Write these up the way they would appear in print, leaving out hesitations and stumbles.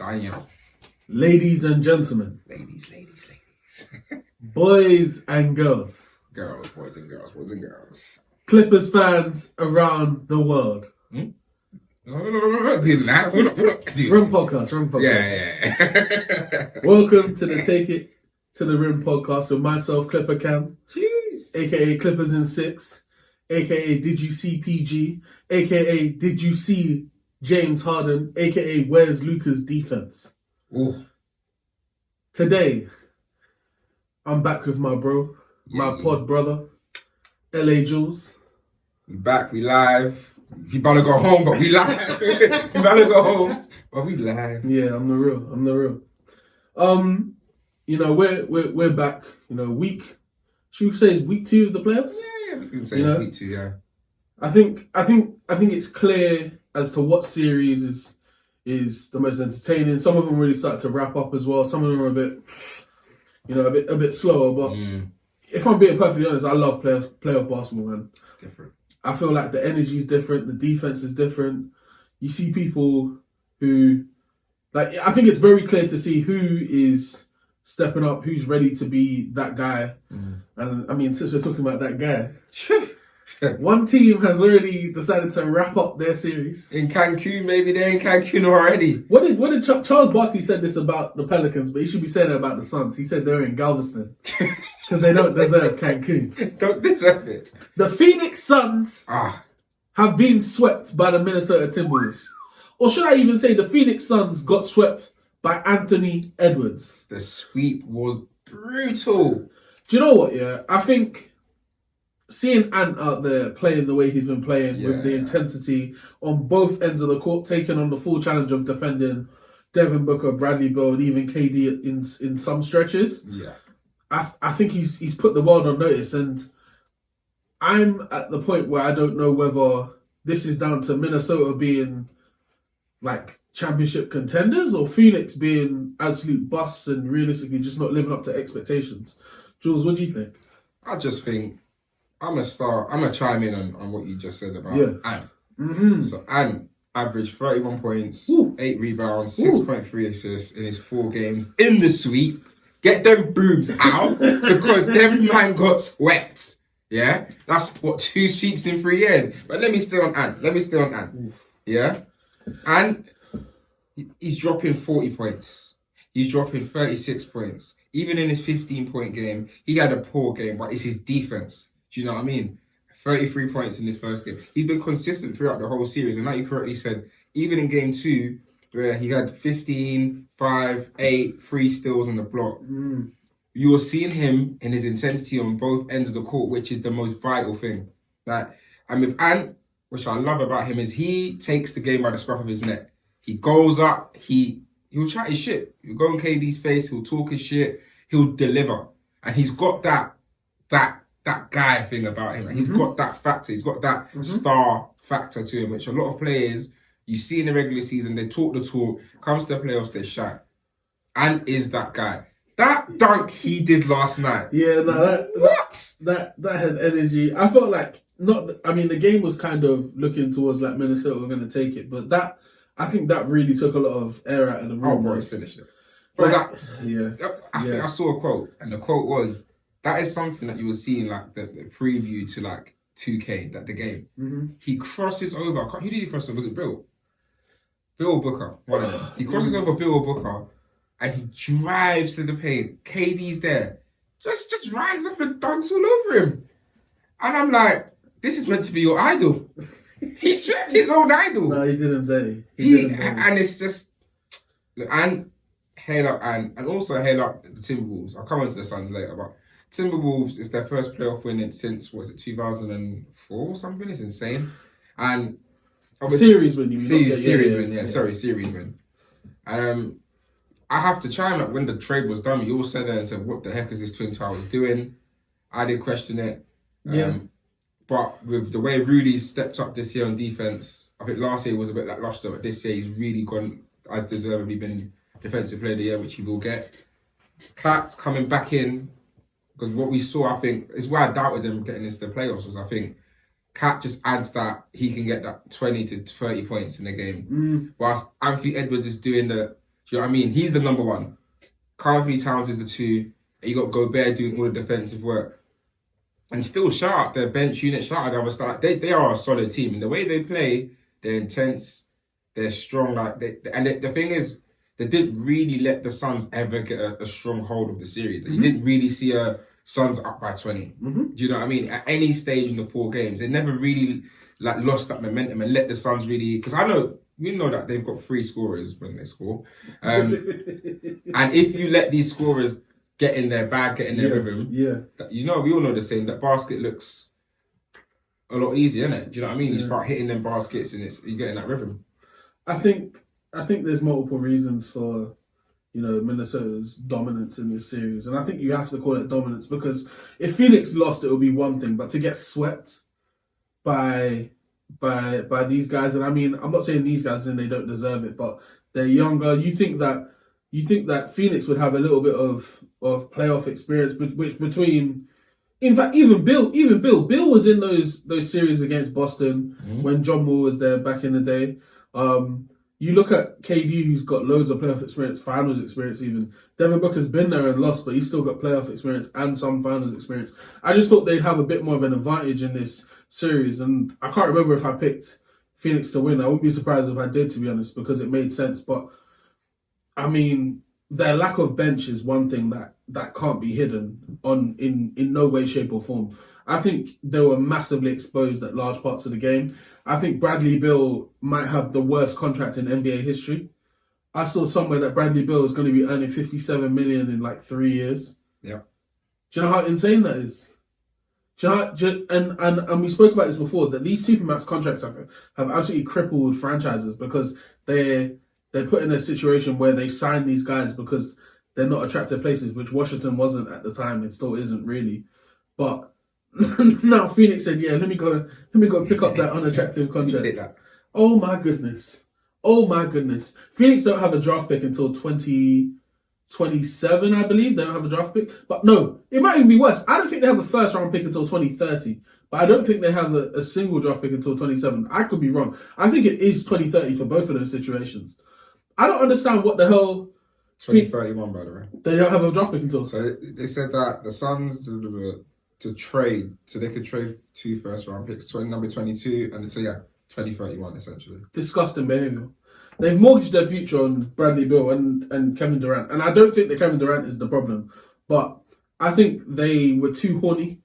Damn. Ladies and gentlemen. Ladies. Boys and girls. Boys and girls. Clippers fans around the world. No, we're not doing that. We're not doing Rim podcast. Yeah. Welcome to the Take It to the Rim podcast with myself, Clipper Cam, Jeez. aka Clippers in 6, aka Did You See PG, aka Did You See James Harden, aka Where's Luka's Defense. Ooh. Today, I'm back with my bro, my pod brother, LA Juls. We back, we live. You better go home, but we live. You better go home, but we live. Yeah, I'm the real. We're back. Should we say it's week 2 of the playoffs? Yeah, we can say week 2. Yeah. I think it's clear as to what series is the most entertaining. Some of them really start to wrap up as well. Some of them are a bit slower. But if I'm being perfectly honest, I love playoff basketball, man. It's different. I feel like the energy is different, the defense is different. You see people who, I think it's very clear to see who is stepping up, who's ready to be that guy. And I mean, since we're talking about that guy, one team has already decided to wrap up their series. In Cancun, maybe they're in Cancun already. What did Charles Barkley said this about the Pelicans, but he should be saying it about the Suns. He said they're in Galveston because they don't deserve Cancun. Don't deserve it. The Phoenix Suns have been swept by the Minnesota Timberwolves. Or should I even say the Phoenix Suns got swept by Anthony Edwards. The sweep was brutal. Do you know what, yeah? I think seeing Ant out there playing the way he's been playing with the intensity on both ends of the court, taking on the full challenge of defending Devin Booker, Bradley Beal, and even KD in some stretches. Yeah. I think he's put the world on notice, and I'm at the point where I don't know whether this is down to Minnesota being championship contenders or Phoenix being absolute busts and realistically just not living up to expectations. Jules, what do you think? I just think I'm gonna chime in on what you just said about Ant. So Ant averaged 31 points, 8 rebounds, 6.3 assists in his 4 games in the sweep. Get them booms out because them man got swept. Yeah? That's 2 sweeps in 3 years. But let me stay on Ant. Yeah? And he's dropping 40 points. He's dropping 36 points. Even in his 15-point game, he had a poor game, but it's his defense. Do you know what I mean? 33 points in his first game. He's been consistent throughout the whole series. And like you correctly said, even in game 2, where he had 15, 5, 8, 3 steals on the block, you were seeing him in his intensity on both ends of the court, which is the most vital thing. And with Ant, which I love about him, is he takes the game by the scruff of his neck. He goes up, he'll chat his shit. He'll go in KD's face, he'll talk his shit, he'll deliver. And he's got that guy thing about him. And he's got that factor, he's got that star factor to him, which a lot of players, you see in the regular season, they talk the talk, comes to the playoffs, they shine. And is that guy. That dunk he did last night. Yeah, no, that had energy. I felt like, the game was kind of looking towards Minnesota were going to take it, but I think that really took a lot of air out of the room. Oh, bro, it's finished it. Bro, I think I saw a quote, and the quote was, that is something that you were seeing, the preview to 2K, the game. He crosses over. Who did he cross over? Was it Bill? Bill or Booker? One of them. He crosses over Bill or Booker, and he drives to the paint. KD's there. Just rides up and dunks all over him. And I'm like, this is meant to be your idol. He swept his own idol. No, he didn't dare. And it's just, and hail up and also hail up the Timberwolves. I'll come on to the Suns later, but Timberwolves is their first playoff win since 2004 or something. It's insane. And series win. Series win. And I have to chime up when the trade was done. You all sat there and said, "What the heck is this Twin Towers doing?" I did question it. But with the way Rudy stepped up this year on defense, I think last year was a bit lackluster, but this year he's really gone as deservedly been Defensive Player of the Year, which he will get. Cat's coming back in, because what we saw, I think, is why I doubted them getting into the playoffs, was I think Cat just adds that he can get that 20 to 30 points in the game. Whilst Anthony Edwards is doing the Do you know what I mean? He's the number one. Carl-Anthony Towns is the 2. You got Gobert doing all the defensive work. And still, shout out their bench unit, shout out the other stuff. They are a solid team. And the way they play, they're intense, they're strong. The thing is, they didn't really let the Suns ever get a strong hold of the series. You didn't really see a Suns up by 20. Do you know what I mean? At any stage in the 4 games, they never really lost that momentum and let the Suns really. Because we know that they've got 3 scorers when they score, and if you let these scorers get in their bag, get in their rhythm, we all know the saying that basket looks a lot easier, innit? Do you know what I mean? You start hitting them baskets and you get in that rhythm. I think there's multiple reasons for, Minnesota's dominance in this series. And I think you have to call it dominance because if Phoenix lost, it would be one thing. But to get swept by these guys, and I mean, I'm not saying these guys and they don't deserve it, but they're younger. You think that Phoenix would have a little bit of playoff experience, which between... In fact, even Bill was in those series against Boston when John Wall was there back in the day. You look at KD, who's got loads of playoff experience, finals experience even. Devin Booker's been there and lost, but he's still got playoff experience and some finals experience. I just thought they'd have a bit more of an advantage in this series, and I can't remember if I picked Phoenix to win. I wouldn't be surprised if I did, to be honest, because it made sense. But, I mean, their lack of bench is one thing that can't be hidden in no way, shape or form. I think they were massively exposed at large parts of the game. I think Bradley Beal might have the worst contract in NBA history. I saw somewhere that Bradley Beal is going to be earning $57 million in 3 years. Yeah. Do you know how insane that is? And we spoke about this before, that these Supermax contracts have absolutely crippled franchises because they're put in a situation where they sign these guys because they're not attractive places, which Washington wasn't at the time and still isn't really. But now Phoenix said, "Yeah, let me go pick up that unattractive contract." Take that. Oh my goodness! Phoenix don't have a draft pick until 2027, I believe. They don't have a draft pick, but no, it might even be worse. I don't think they have a first round pick until 2030, but I don't think they have a single draft pick until 27. I could be wrong. I think it is 2030 for both of those situations. I don't understand what the hell. 2031, by the way. They don't have a draft pick until. So they said that the Suns to trade, so they could trade 2 first round picks, number 22 and 2031 essentially. Disgusting behaviour. They've mortgaged their future on Bradley Beal and Kevin Durant, and I don't think that Kevin Durant is the problem, but I think they were too horny.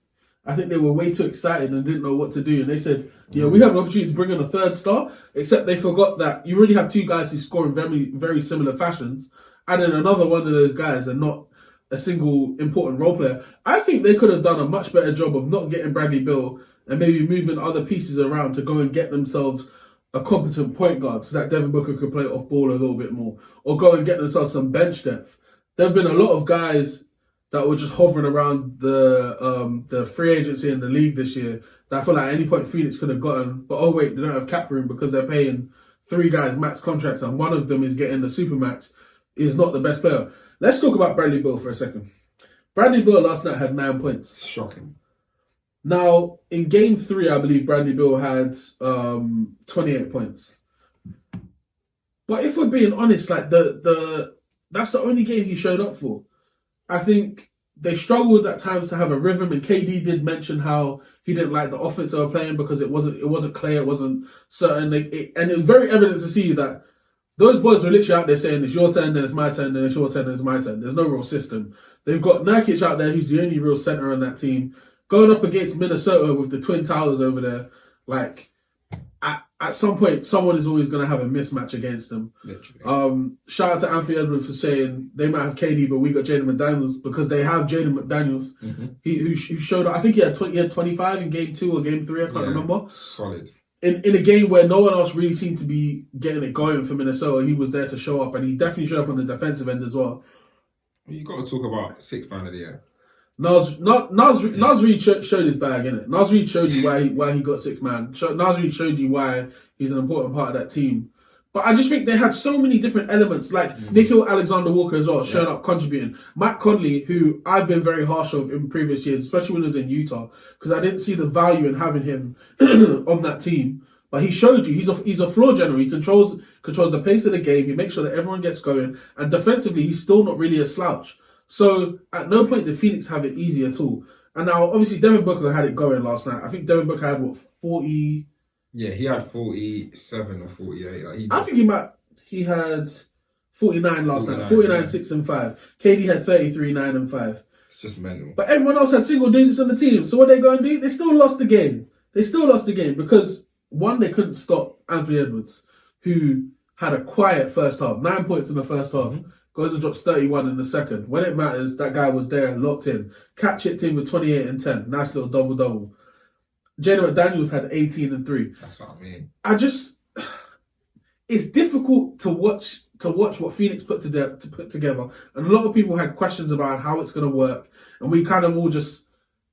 I think they were way too excited and didn't know what to do, and they said, "Yeah, we have an opportunity to bring in a 3rd star," except they forgot that you already have 2 guys who score in very, very similar fashions, and then another one of those guys are not a single important role player. I think they could have done a much better job of not getting Bradley Beal and maybe moving other pieces around to go and get themselves a competent point guard so that Devin Booker could play off ball a little bit more, or go and get themselves some bench depth. There have been a lot of guys that were just hovering around the free agency in the league this year that I feel like at any point Phoenix could have gotten, but oh wait, they don't have cap room because they're paying 3 guys max contracts and one of them is getting the Supermax, is not the best player. Let's talk about Bradley Beal for a second. Bradley Beal last night had 9 points. Shocking. Now, in game 3, I believe Bradley Beal had 28 points. But if we're being honest, that's the only game he showed up for. I think they struggled at times to have a rhythm, and KD did mention how he didn't like the offense they were playing because it wasn't clear, it wasn't certain, and it was very evident to see that those boys were literally out there saying, "It's your turn, then it's my turn, then it's your turn, then it's my turn." There's no real system. They've got Nurkic out there, who's the only real center on that team, going up against Minnesota with the Twin Towers over there. At some point, someone is always going to have a mismatch against them. Literally. Shout out to Anthony Edwards for saying they might have KD, but we got Jaden McDaniels, because they have Jaden McDaniels, who showed up. I think he had 25 in game 2 or game 3. I can't remember. Solid. In a game where no one else really seemed to be getting it going for Minnesota, he was there to show up, and he definitely showed up on the defensive end as well. You got to talk about 6th man of the year. Nas Reed showed his bag, innit? Nas Reed showed you why he got 6th man. Nas Reed showed you why he's an important part of that team. But I just think they had so many different elements, like Nickeil Alexander-Walker as well, showing up, contributing. Matt Conley, who I've been very harsh of in previous years, especially when he was in Utah, because I didn't see the value in having him on that team. But he showed you he's a floor general. He controls the pace of the game. He makes sure that everyone gets going. And defensively, he's still not really a slouch. So at no point did Phoenix have it easy at all. And now, obviously, Devin Booker had it going last night. I think Devin Booker had, 40... Yeah, he had 47 or 48. I think he had 49 last night. 49, yeah. 6 and 5. KD had 33, 9 and 5. It's just mental. But everyone else had single digits on the team. So what they going to do? They still lost the game. Because, one, they couldn't stop Anthony Edwards, who had a quiet first half. 9 points in the first half. Mm-hmm. Goes and drops 31 in the second. When it matters, that guy was there and locked in. Cat chipped in with 28 and 10. Nice little double-double. Jaden McDaniels had 18 and 3. That's what I mean. It's difficult to watch what Phoenix put together. And a lot of people had questions about how it's going to work. And we kind of all just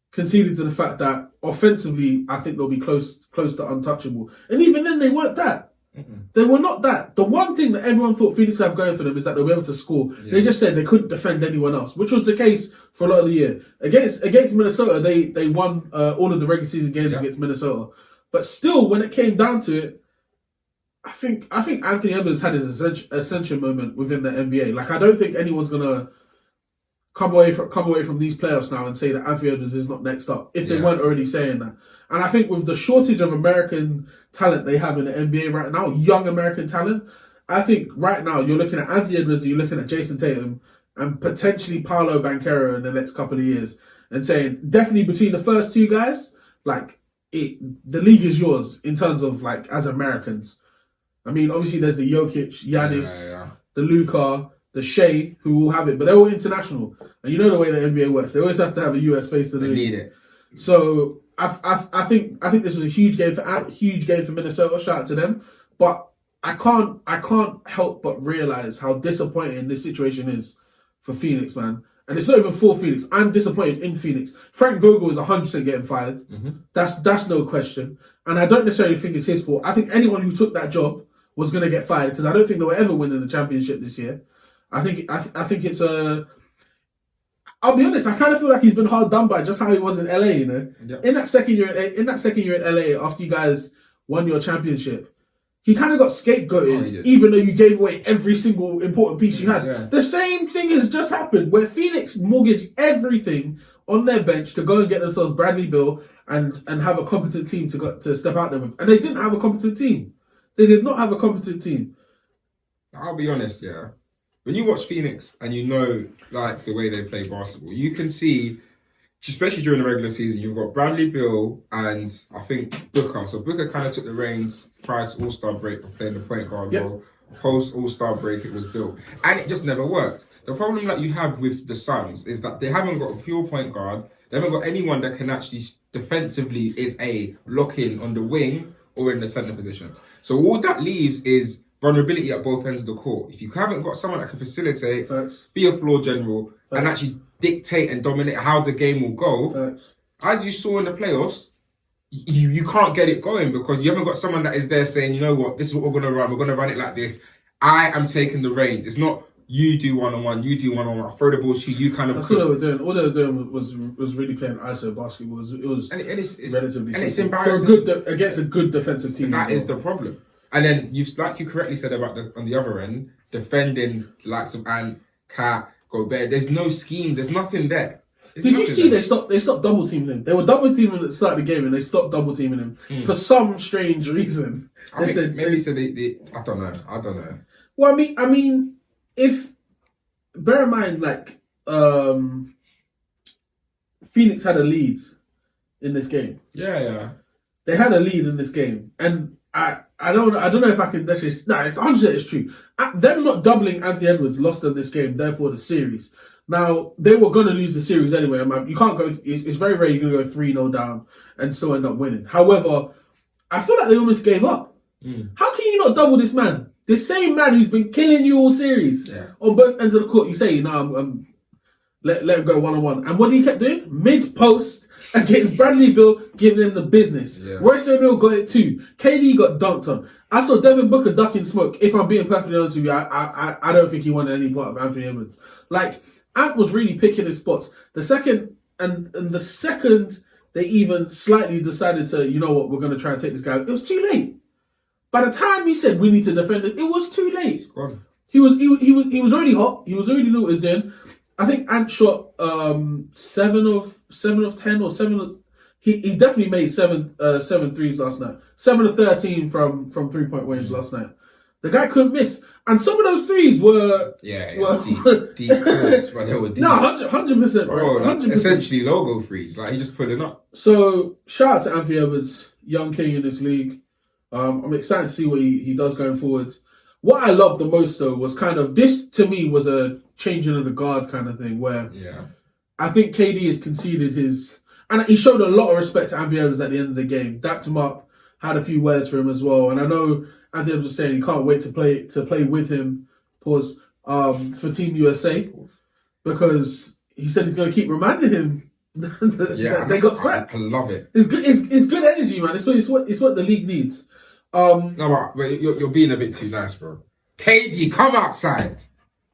conceded to the fact that offensively, I think they'll be close to untouchable. And even then, they weren't that. Mm-mm. They were not that. The one thing that everyone thought Phoenix would have going for them is that they'll be able to score. Yeah. They just said they couldn't defend anyone else, which was the case for a lot of the year. Against Minnesota, they won all of the regular season games against Minnesota. But still, when it came down to it, I think Anthony Edwards had his ascension moment within the NBA. Like, I don't think anyone's gonna come away from these playoffs now and say that Anthony Edwards is not next up, if they weren't already saying that. And I think with the shortage of American talent they have in the NBA right now, young American talent, I think right now you're looking at Anthony Edwards and you're looking at Jason Tatum and potentially Paolo Banchero in the next couple of years and saying definitely between the first two guys, like the league is yours in terms of like as Americans. I mean, obviously there's the Jokic, Giannis, the Luka, the Shea, who will have it, but they're all international. And you know the way the NBA works. They always have to have a US face to the league. They need it. So I think this was a huge game for Minnesota. Shout out to them. But I can't help but realize how disappointing this situation is for Phoenix, man. And it's not even for Phoenix. I'm disappointed in Phoenix. Frank Vogel is 100% getting fired. Mm-hmm. That's no question. And I don't necessarily think it's his fault. I think anyone who took that job was going to get fired because I don't think they'll ever win in the championship this year. I think it's a... I'll be honest, I kind of feel like he's been hard done by just how he was in LA, you know? Yep. In that second year in LA, after you guys won your championship, he kind of got scapegoated, even though you gave away every single important piece you had. Yeah. The same thing has just happened, where Phoenix mortgaged everything on their bench to go and get themselves Bradley Beal and have a competent team to step out there with. And they didn't have a competent team. They did not have a competent team. I'll be honest, yeah. When you watch Phoenix and you know like the way they play basketball, you can see, especially during the regular season, you've got Bradley Beal and I think Booker. So Booker kind of took the reins prior to All-Star break of playing the point guard role. Post All-Star break, it was built. And it just never worked. The problem that you have with the Suns is that they haven't got a pure point guard. They haven't got anyone that can actually defensively is a lock-in on the wing or in the center position. So all that leaves is vulnerability at both ends of the court. If you haven't got someone that can facilitate, be a floor general, and actually dictate and dominate how the game will go, as you saw in the playoffs, you can't get it going because you haven't got someone that is there saying, you know what, this is what we're going to run. We're going to run it like this. I am taking the reins. It's not you do one-on-one, you do one-on-one. I throw the ball to you, kind of. That's what they were doing. All they were doing was really playing ISO basketball. It was relatively and it's embarrassing. Against a good defensive team. That is the problem. And then like you correctly said about on the other end, defending likes of Ant, Cat, Gobert. There's no schemes. There's nothing there. Did you see they stopped double teaming him? They were double teaming at the start of the game and they stopped double teaming him for some strange reason. They said they I don't know. Well, I mean, if bear in mind like Phoenix had a lead in this game. Yeah. They had a lead in this game, and I don't know if I can necessarily... No, it's 100% it's true. Them not doubling Anthony Edwards lost them this game, therefore the series. Now, they were going to lose the series anyway. You can't go... It's very rare you're going to go 3-0 down and still end up winning. However, I feel like they almost gave up. How can you not double this man? The same man who's been killing you all series on both ends of the court. You say, let him go one-on-one. And what he kept doing? Mid-post against Bradley Beal, giving him the business. Yeah. Royce O'Neal got it too. KD got dunked on. I saw Devin Booker ducking smoke. If I'm being perfectly honest with you, I don't think he wanted any part of Anthony Edwards. Like, Ant was really picking his spots. The second they even slightly decided to, you know what, we're going to try and take this guy, it was too late. By the time he said we need to defend it was too late. He was already hot. He was already knew what he was doing. I think Ant shot 7 of 10 or 7 of. He definitely made 7 threes last night. 7 of 13 from 3-point range last night. The guy couldn't miss, and some of those threes were deep calls, but they were deep. No, 100%, bro. 100%. Essentially logo threes, like he just pulling up. So shout out to Anthony Edwards, young king in this league. I'm excited to see what he does going forwards. What I loved the most, though, was kind of... This, to me, was a changing of the guard kind of thing, where I think KD has conceded his... And he showed a lot of respect to Anthony Edwards at the end of the game. Dapped him up, had a few words for him as well. And I know Anthony Edwards was saying he can't wait to play with him, for Team USA. Because he said he's going to keep reminding him that they got swept. I love it. It's good energy, man. It's what the league needs. No, but you're being a bit too nice, bro. KD, come outside.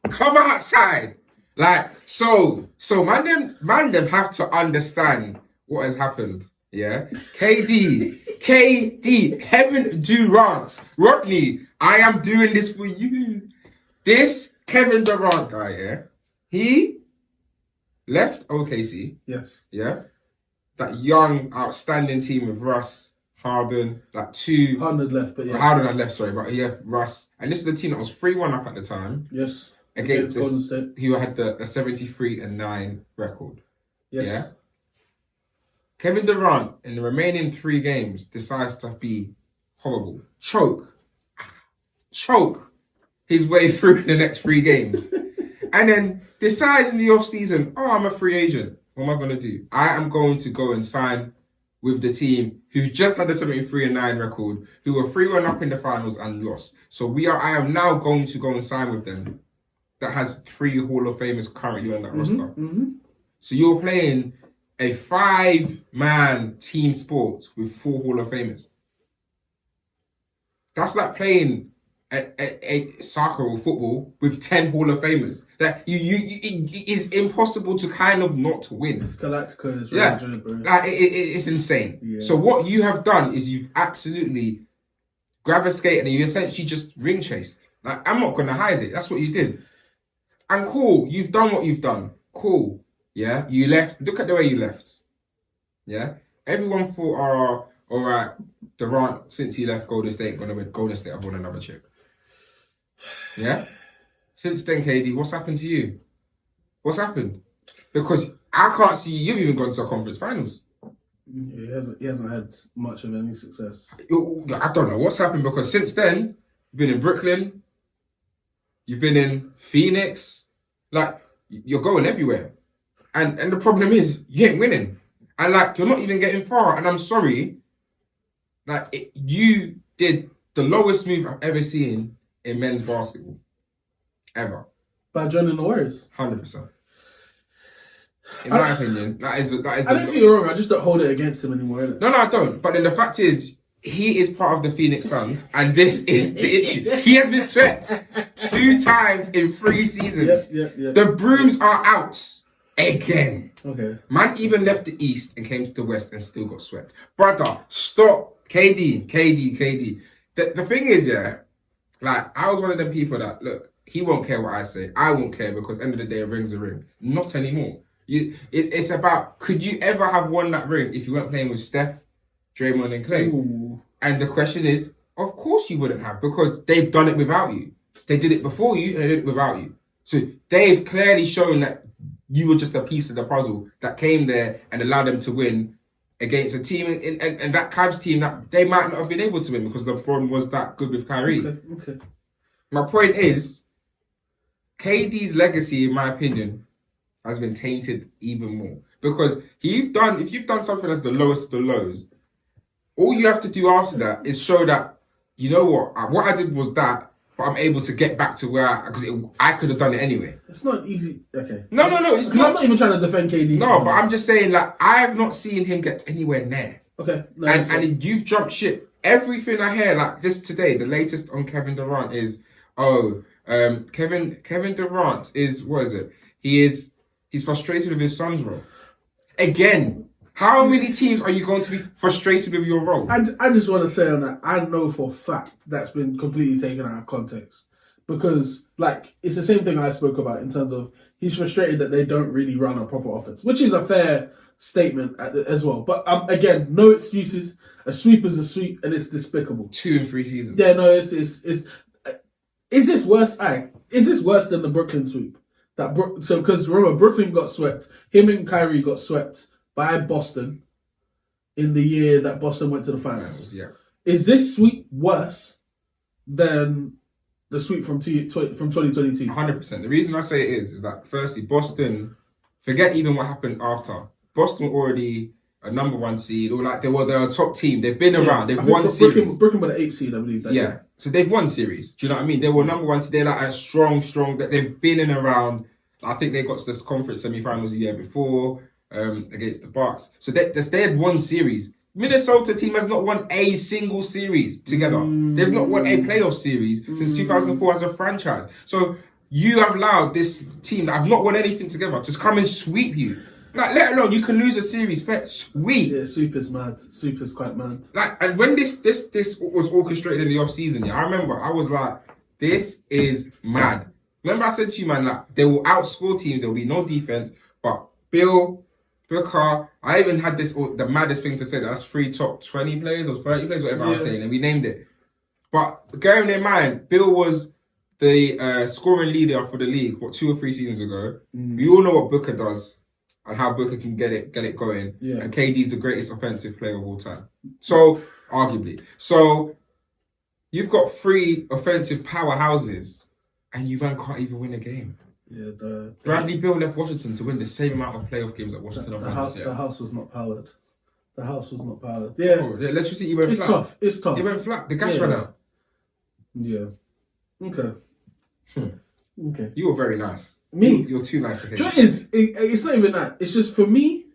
Come outside. Like, so man them have to understand what has happened. Yeah? KD, Kevin Durant, Rodney, I am doing this for you. This Kevin Durant guy, yeah? He left OKC. Yes. Yeah? That young, outstanding team with Russ, Harden, like 2... Harden left, but yeah. Harden had left, sorry, but he left Russ. And this is a team that was 3-1 up at the time. Yes. Against Golden State. He had the 73-9 record. Yes. Yeah? Kevin Durant, in the remaining 3 games, decides to be horrible. Choke his way through the next 3 games. And then decides in the off-season, I'm a free agent. What am I going to do? I am going to go and sign with the team who just had the 73-9 record, who were 3-1 up in the finals and lost. So I am now going to go and sign with them. That has 3 Hall of Famers currently on that roster. Mm-hmm. So you're playing a 5-man team sport with 4 Hall of Famers. That's like playing a soccer or football with 10 Hall of Famers. That it is impossible to kind of not win. It's Galactica. It's really good, like it's insane. Yeah. So what you have done is you've absolutely gravitated and you essentially just ring chased. Like, I'm not gonna hide it. That's what you did. And cool, you've done what you've done. Cool, yeah. You left. Look at the way you left. Yeah. Everyone thought, all right, Durant, since he left Golden State, gonna win. Golden State have won another chip. Yeah? Since then, KD, what's happened to you? What's happened? Because I can't see you've even gone to a conference finals. Yeah, he hasn't had much of any success. I don't know what's happened, because since then, you've been in Brooklyn, you've been in Phoenix, like, you're going everywhere. And the problem is, you ain't winning. And like, you're not even getting far. And I'm sorry, like, you did the lowest move I've ever seen in men's basketball. Ever. By joining the Warriors? 100%. In my opinion, that is. I don't think you're wrong. I just don't hold it against him anymore. Innit? No, I don't. But then the fact is, he is part of the Phoenix Suns, and this is the issue. He has been swept 2 times in 3 seasons. Yep. The brooms are out again. Okay. Man even left the East and came to the West and still got swept. Brother, stop. KD. The thing is, yeah, like, I was one of them people that, look, he won't care what I say. I won't care, because at the end of the day, a ring's a ring. Not anymore. It's about, could you ever have won that ring if you weren't playing with Steph, Draymond and Clay? Ooh. And the question is, of course you wouldn't have, because they've done it without you. They did it before you and they did it without you. So they've clearly shown that you were just a piece of the puzzle that came there and allowed them to win against a team, and that Cavs team that they might not have been able to win because LeBron was that good with Kyrie. Okay. My point is, KD's legacy, in my opinion, has been tainted even more. Because if you've done something that's the lowest of the lows, all you have to do after that is show that, you know what I did was that, but I'm able to get back to where I could have done it anyway. It's not easy. Okay. No, it's not. I'm not even trying to defend KD. No, but I'm just saying, like, I have not seen him get anywhere near. Okay. No, and you've jumped ship. Everything I hear, like this today, the latest on Kevin Durant is, Kevin Durant is, what is it? He's frustrated with his son's role. Again, How many teams are you going to be frustrated with your role? I just want to say on that, I know for a fact that's been completely taken out of context. Because, like, it's the same thing I spoke about in terms of he's frustrated that they don't really run a proper offense, which is a fair statement as well. But, again, no excuses. A sweep is a sweep, and it's despicable. 2 and 3 seasons. Yeah, no, it's is this worse? Is this worse than the Brooklyn sweep? Because remember, Brooklyn got swept. Him and Kyrie got swept by Boston in the year that Boston went to the finals. Yeah. Is this sweep worse than the sweep from 2022? 100%. The reason I say it is that firstly, Boston, forget even what happened after. Boston were already a number 1 seed, or like they're a top team. They've been around. They've won series. Brooklyn were the 8th seed, I believe. Yeah. So they've won series. Do you know what I mean? They were number 1 seed. They're like a strong. They've been in around. I think they got to this conference semi-finals the year before against the Bucks. So they had won series. Minnesota team has not won a single series together. They've not won a playoff series since 2004 as a franchise. So you have allowed this team that have not won anything together to come and sweep you. Like, let alone you can lose a series. Sweep. Yeah, sweep is mad. Sweep is quite mad. Like, and when this was orchestrated in the off season, yeah, I remember I was like, this is mad. Remember I said to you, man, like they will outscore teams. There will be no defense, but Bill, Booker, I even had the maddest thing to say. That's 3 top 20 players or 30 players, whatever I was saying, and we named it. But bearing in mind, Bill was the scoring leader for the league, 2 or 3 seasons ago. We all know what Booker does and how Booker can get it going. Yeah. And KD's the greatest offensive player of all time. So, arguably. So, you've got 3 offensive powerhouses and you man can't even win a game. Yeah, Bradley Beal left Washington to win the same amount of playoff games that Washington have won this year. The house was not powered. Yeah. Oh, the electricity went flat. It's tough. It went flat. The gas ran out. Yeah. Okay. Okay. You were very nice. Me? You're too nice to him. It's not even that. It's just, for me,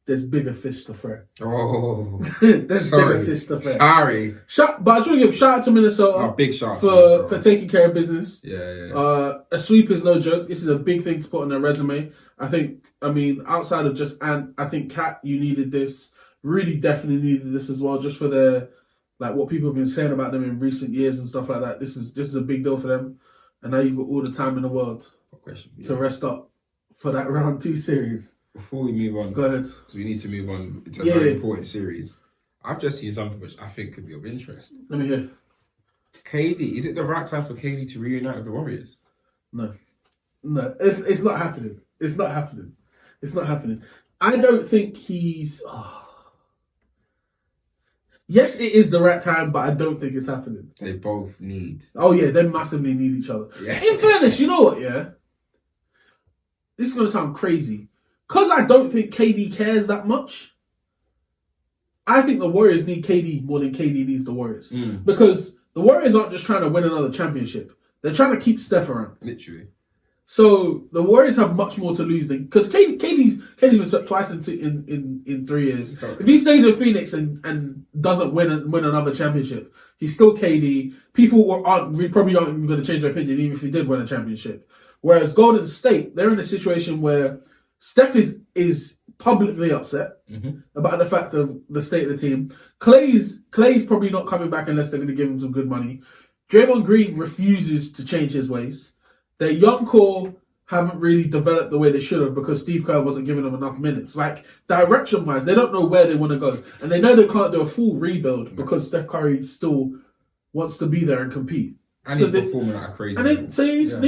there's bigger fish to fry. Oh. There's bigger fish to fry. Sorry. But I just want to give shout out to Minnesota. Big shout for taking care of business. Yeah. A sweep is no joke. This is a big thing to put on their resume. Outside of just Ant, I think Cat, you needed this. Really definitely needed this as well, just for their, like, what people have been saying about them in recent years and stuff like that. This is a big deal for them. And now you've got all the time in the world to rest up for that round 2 series. Before we move on, go ahead. Because we need to move on to a very important series. I've just seen something which I think could be of interest. Let me hear. KD, is it the right time for KD to reunite with the Warriors? No, it's not happening. It's not happening. I don't think he's. Yes, it is the right time, but I don't think it's happening. They both need. Oh yeah, they massively need each other. Yeah. In fairness, you know what? Yeah, this is gonna sound crazy. Because I don't think KD cares that much, I think the Warriors need KD more than KD needs the Warriors. Because the Warriors aren't just trying to win another championship. They're trying to keep Steph around. Literally. So the Warriors have much more to lose than... Because KD's been swept twice in 3 years. If he stays in Phoenix and doesn't win another championship, he's still KD. People probably aren't even going to change their opinion even if he did win a championship. Whereas Golden State, they're in a situation where Steph is publicly upset about the fact of the state of the team. Clay's probably not coming back unless they're going to give him some good money. Draymond Green refuses to change his ways. Their young core haven't really developed the way they should have because Steve Kerr wasn't giving them enough minutes. Like, direction-wise, they don't know where they want to go. And they know they can't do a full rebuild because Steph Curry still wants to be there and compete. And he's performing like a crazy. And they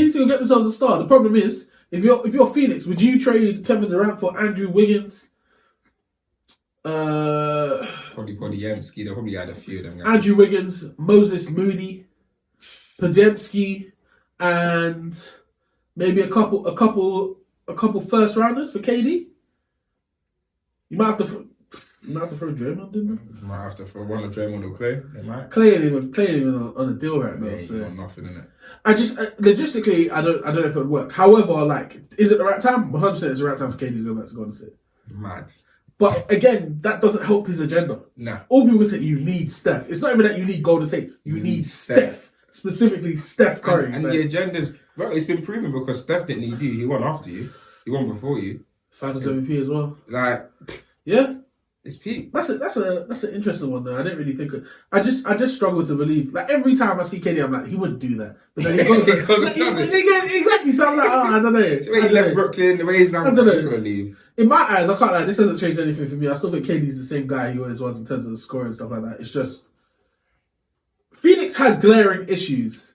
need to go get themselves a star. The problem is, if you're Phoenix, would you trade Kevin Durant for Andrew Wiggins? Probably Podziemski. They probably had a few of them guys. Andrew Wiggins, Moses Moody, Podziemski, and maybe a couple first rounders for KD. You might have to throw Draymond, didn't you? You might have to throw one of Draymond or Clay. They might. Clay ain't even on a deal right now. So got nothing in it. I just logistically, I don't know if it would work. However, like, is it the right time? 100% it's the right time for KD to go back to Golden State. Mad. But again, that doesn't help his agenda. Nah. All people say you need Steph. It's not even that you need Golden State. You need Steph. Specifically Steph Curry. And the agenda's... Well, it's been proven because Steph didn't need you. He won after you. He won before you. Finals MVP as well. Like, Yeah. It's peak. That's an interesting one though. I didn't really think of. I just struggle to believe. Like every time I see KD, I'm like, he wouldn't do that. But then he goes, exactly. So I'm like, I don't know. The way he left Brooklyn, the way he's now, he's gonna leave. In my eyes, I can't lie. This hasn't changed anything for me. I still think KD's the same guy he always was in terms of the score and stuff like that. It's just Phoenix had glaring issues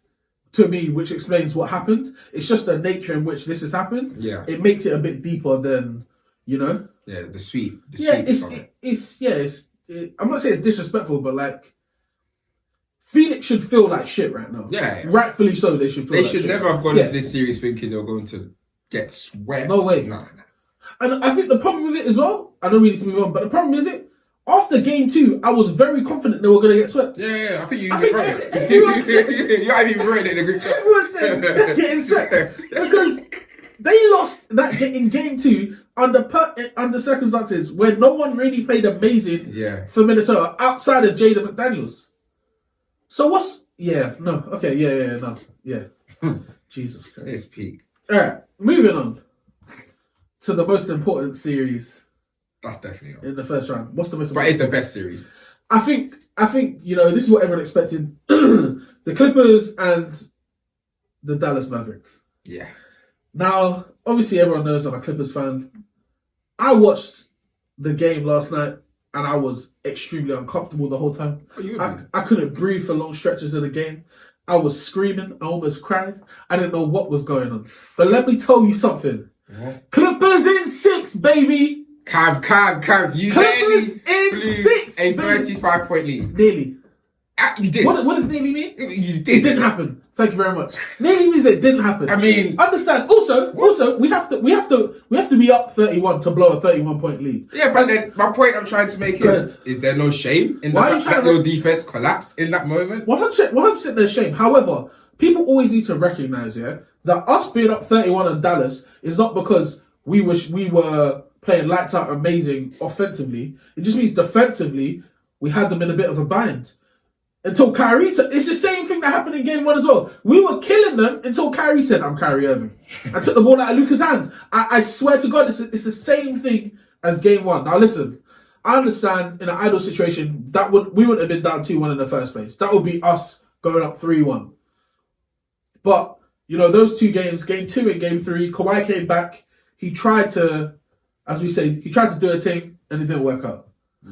to me, which explains what happened. It's just the nature in which this has happened. Yeah, it makes it a bit deeper than Yeah, the sweep. I'm not saying it's disrespectful, but like Phoenix should feel like shit right now. Yeah. Rightfully so. They should feel. They like should shit. never have gone into this series thinking they were going to get swept. No way. No. And I think the problem with it as well, I know we need to move on, but the problem is after game 2, I was very confident they were going to get swept. Yeah, I think you even wrote it. You haven't even written it in the group chat. Everyone said they're getting swept because they lost that in game 2 under circumstances where no one really played amazing for Minnesota outside of Jaden McDaniels. So what's... Yeah, no. Okay, no. Jesus Christ. It's peak. All right, moving on to the most important series. That's definitely in the first round. What's the most important? But it's the best series. I think, this is what everyone expected. The Clippers and the Dallas Mavericks. Yeah. Now, obviously everyone knows I'm a Clippers fan. I watched the game last night and I was extremely uncomfortable the whole time. I couldn't breathe for long stretches of the game. I was screaming. I almost cried. I didn't know what was going on. But let me tell you something. Clippers in 6, baby. Cam. You Clippers in 6. A 35-point lead. Nearly. You did. What does nearly mean? You did. It didn't happen. Thank you very much. Nearly means it didn't happen. I mean, understand. Also, we have to be up 31 to blow a 31-point lead. Yeah, but then my point I'm trying to make is there no shame in the fact that your defense collapsed in that moment? 100% there's shame. However, people always need to recognize that us being up 31 in Dallas is not because we were playing lights out amazing offensively. It just means defensively we had them in a bit of a bind. Until Kyrie... it's the same thing that happened in game 1 as well. We were killing them until Kyrie said, I'm Kyrie Irving. I took the ball out of Luka's hands. I swear to God, it's the same thing as game 1. Now listen, I understand in an ideal situation, we wouldn't have been down 2-1 in the first place. That would be us going up 3-1. But, those 2 games, game 2 and game 3, Kawhi came back. He tried to, as we say, do a thing and it didn't work out.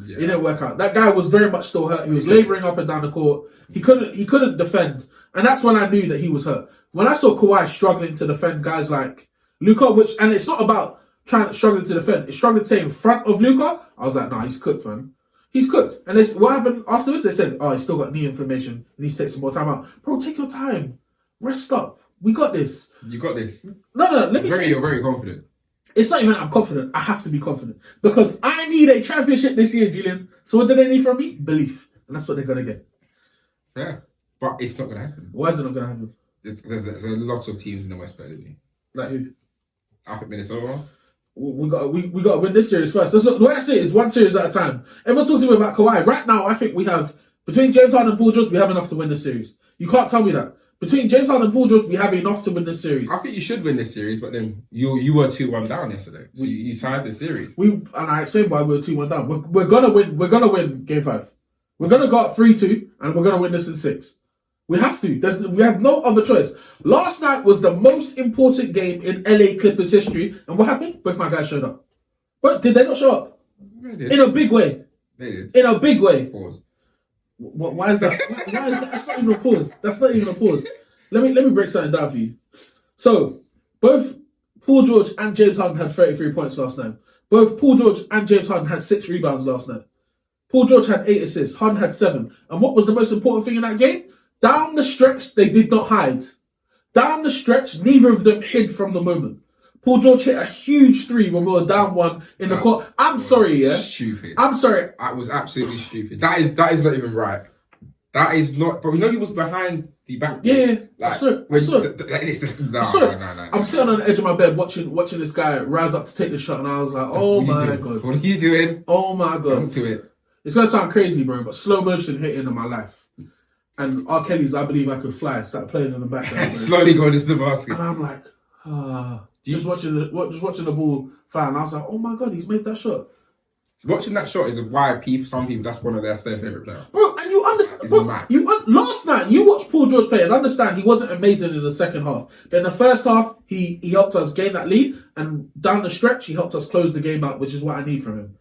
Yeah. It didn't work out. That guy was very much still hurt. He was labouring up and down the court. He couldn't defend. And that's when I knew that he was hurt. When I saw Kawhi struggling to defend guys like Luka, and it's not about struggling to defend, it's struggling to stay in front of Luka, I was like, nah, he's cooked, man. He's cooked. And what happened afterwards? They said, he's still got knee inflammation. He needs to take some more time out. Bro, take your time. Rest up. We got this. You got this. No, You're very confident. It's not even that I'm confident. I have to be confident. Because I need a championship this year, Julian. So what do they need from me? Belief. And that's what they're going to get. Yeah. But it's not going to happen. Why is it not going to happen? There's a lot of teams in the West better than you. Like who? I think Minnesota. We got to win this series first. The way I say it is one series at a time. Everyone's talking about Kawhi. Right now, I think we have, between James Harden and Paul George, we have enough to win this series. You can't tell me that. Between James Harden and Paul George, we have enough to win this series. I think you should win this series, but then you were 2-1 down yesterday. So you tied the series. And I explained why we were 2-1 down. We're gonna win. We're gonna win Game 5. We're gonna go up 3-2, and we're gonna win this in 6. We have to. We have no other choice. Last night was the most important game in LA Clippers history, and what happened? Both my guys showed up. But did they not show up? They did. In a big way. They did. In a big way. Pause. Why is that? Why is that? That's not even a pause. That's not even a pause. Let me break something down for you. So, both Paul George and James Harden had 33 points last night. Both Paul George and James Harden had 6 rebounds last night. Paul George had 8 assists. Harden had 7. And what was the most important thing in that game? Down the stretch, they did not hide. Down the stretch, neither of them hid from the moment. Paul George hit a huge 3 when we were down 1 in the court. I'm sorry, yeah? Stupid. I'm sorry. That was absolutely stupid. That is not even right. That is not... But we know he was behind the back. Yeah. I saw it. No. I'm sitting on the edge of my bed watching this guy rise up to take the shot, and I was like, oh my God. What are you doing? Oh my God. Come to it. It's going to sound crazy, bro, but slow motion hit into my life. And R. Kelly's I Believe I Could Fly started playing in the background. Slowly going into the basket. And I'm like, just watching the ball fly. And I was like, oh my God, he's made that shot. Watching that shot is why some people that's one of their favourite players. Bro, and you understand, bro, last night you watched Paul George play and understand he wasn't amazing in the second half. But in the first half, he helped us gain that lead, and down the stretch, he helped us close the game out, which is what I need from him.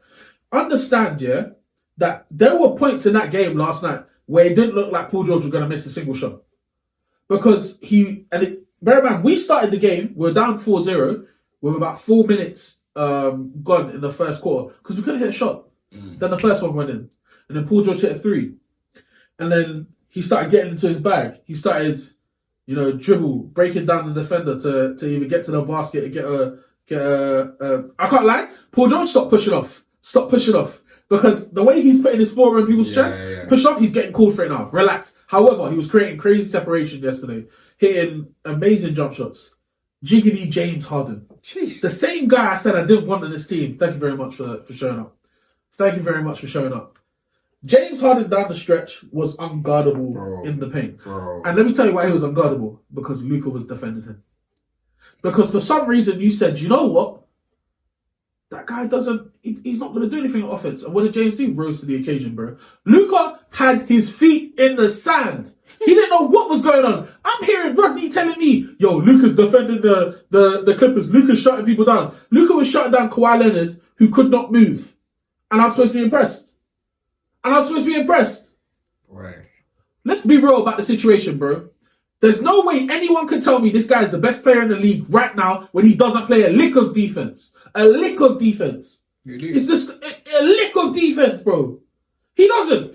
Understand, yeah, that there were points in that game last night where it didn't look like Paul George was going to miss a single shot. Because bear in mind, we started the game, we were down 4-0 with about 4 minutes gone in the first quarter because we couldn't hit a shot. Then the first one went in, and then Paul George hit a 3, and then he started getting into his bag. He started, dribble, breaking down the defender to either get to the basket and get a. I can't lie, Paul George stop pushing off because the way he's putting his forearm in people's chest, pushing off, he's getting called for it now. Relax. However, he was creating crazy separation yesterday, hitting amazing jump shots. Jiggity James Harden. Jeez. The same guy I said I didn't want in this team. Thank you very much for showing up. Thank you very much for showing up. James Harden down the stretch was unguardable in the paint. And let me tell you why he was unguardable. Because Luka was defending him. Because for some reason you said, you know what? That guy he's not going to do anything on offense. And what did James do? Rose to the occasion, bro. Luka had his feet in the sand. He didn't know what was going on. I'm hearing Rodney telling me, yo, Luka's defending the Clippers. Luka's shutting people down. Luka was shutting down Kawhi Leonard, who could not move. And I'm supposed to be impressed. Right. Let's be real about the situation, bro. There's no way anyone can tell me this guy is the best player in the league right now when he doesn't play a lick of defense. A lick of defense. It's just a lick of defense, bro. He doesn't.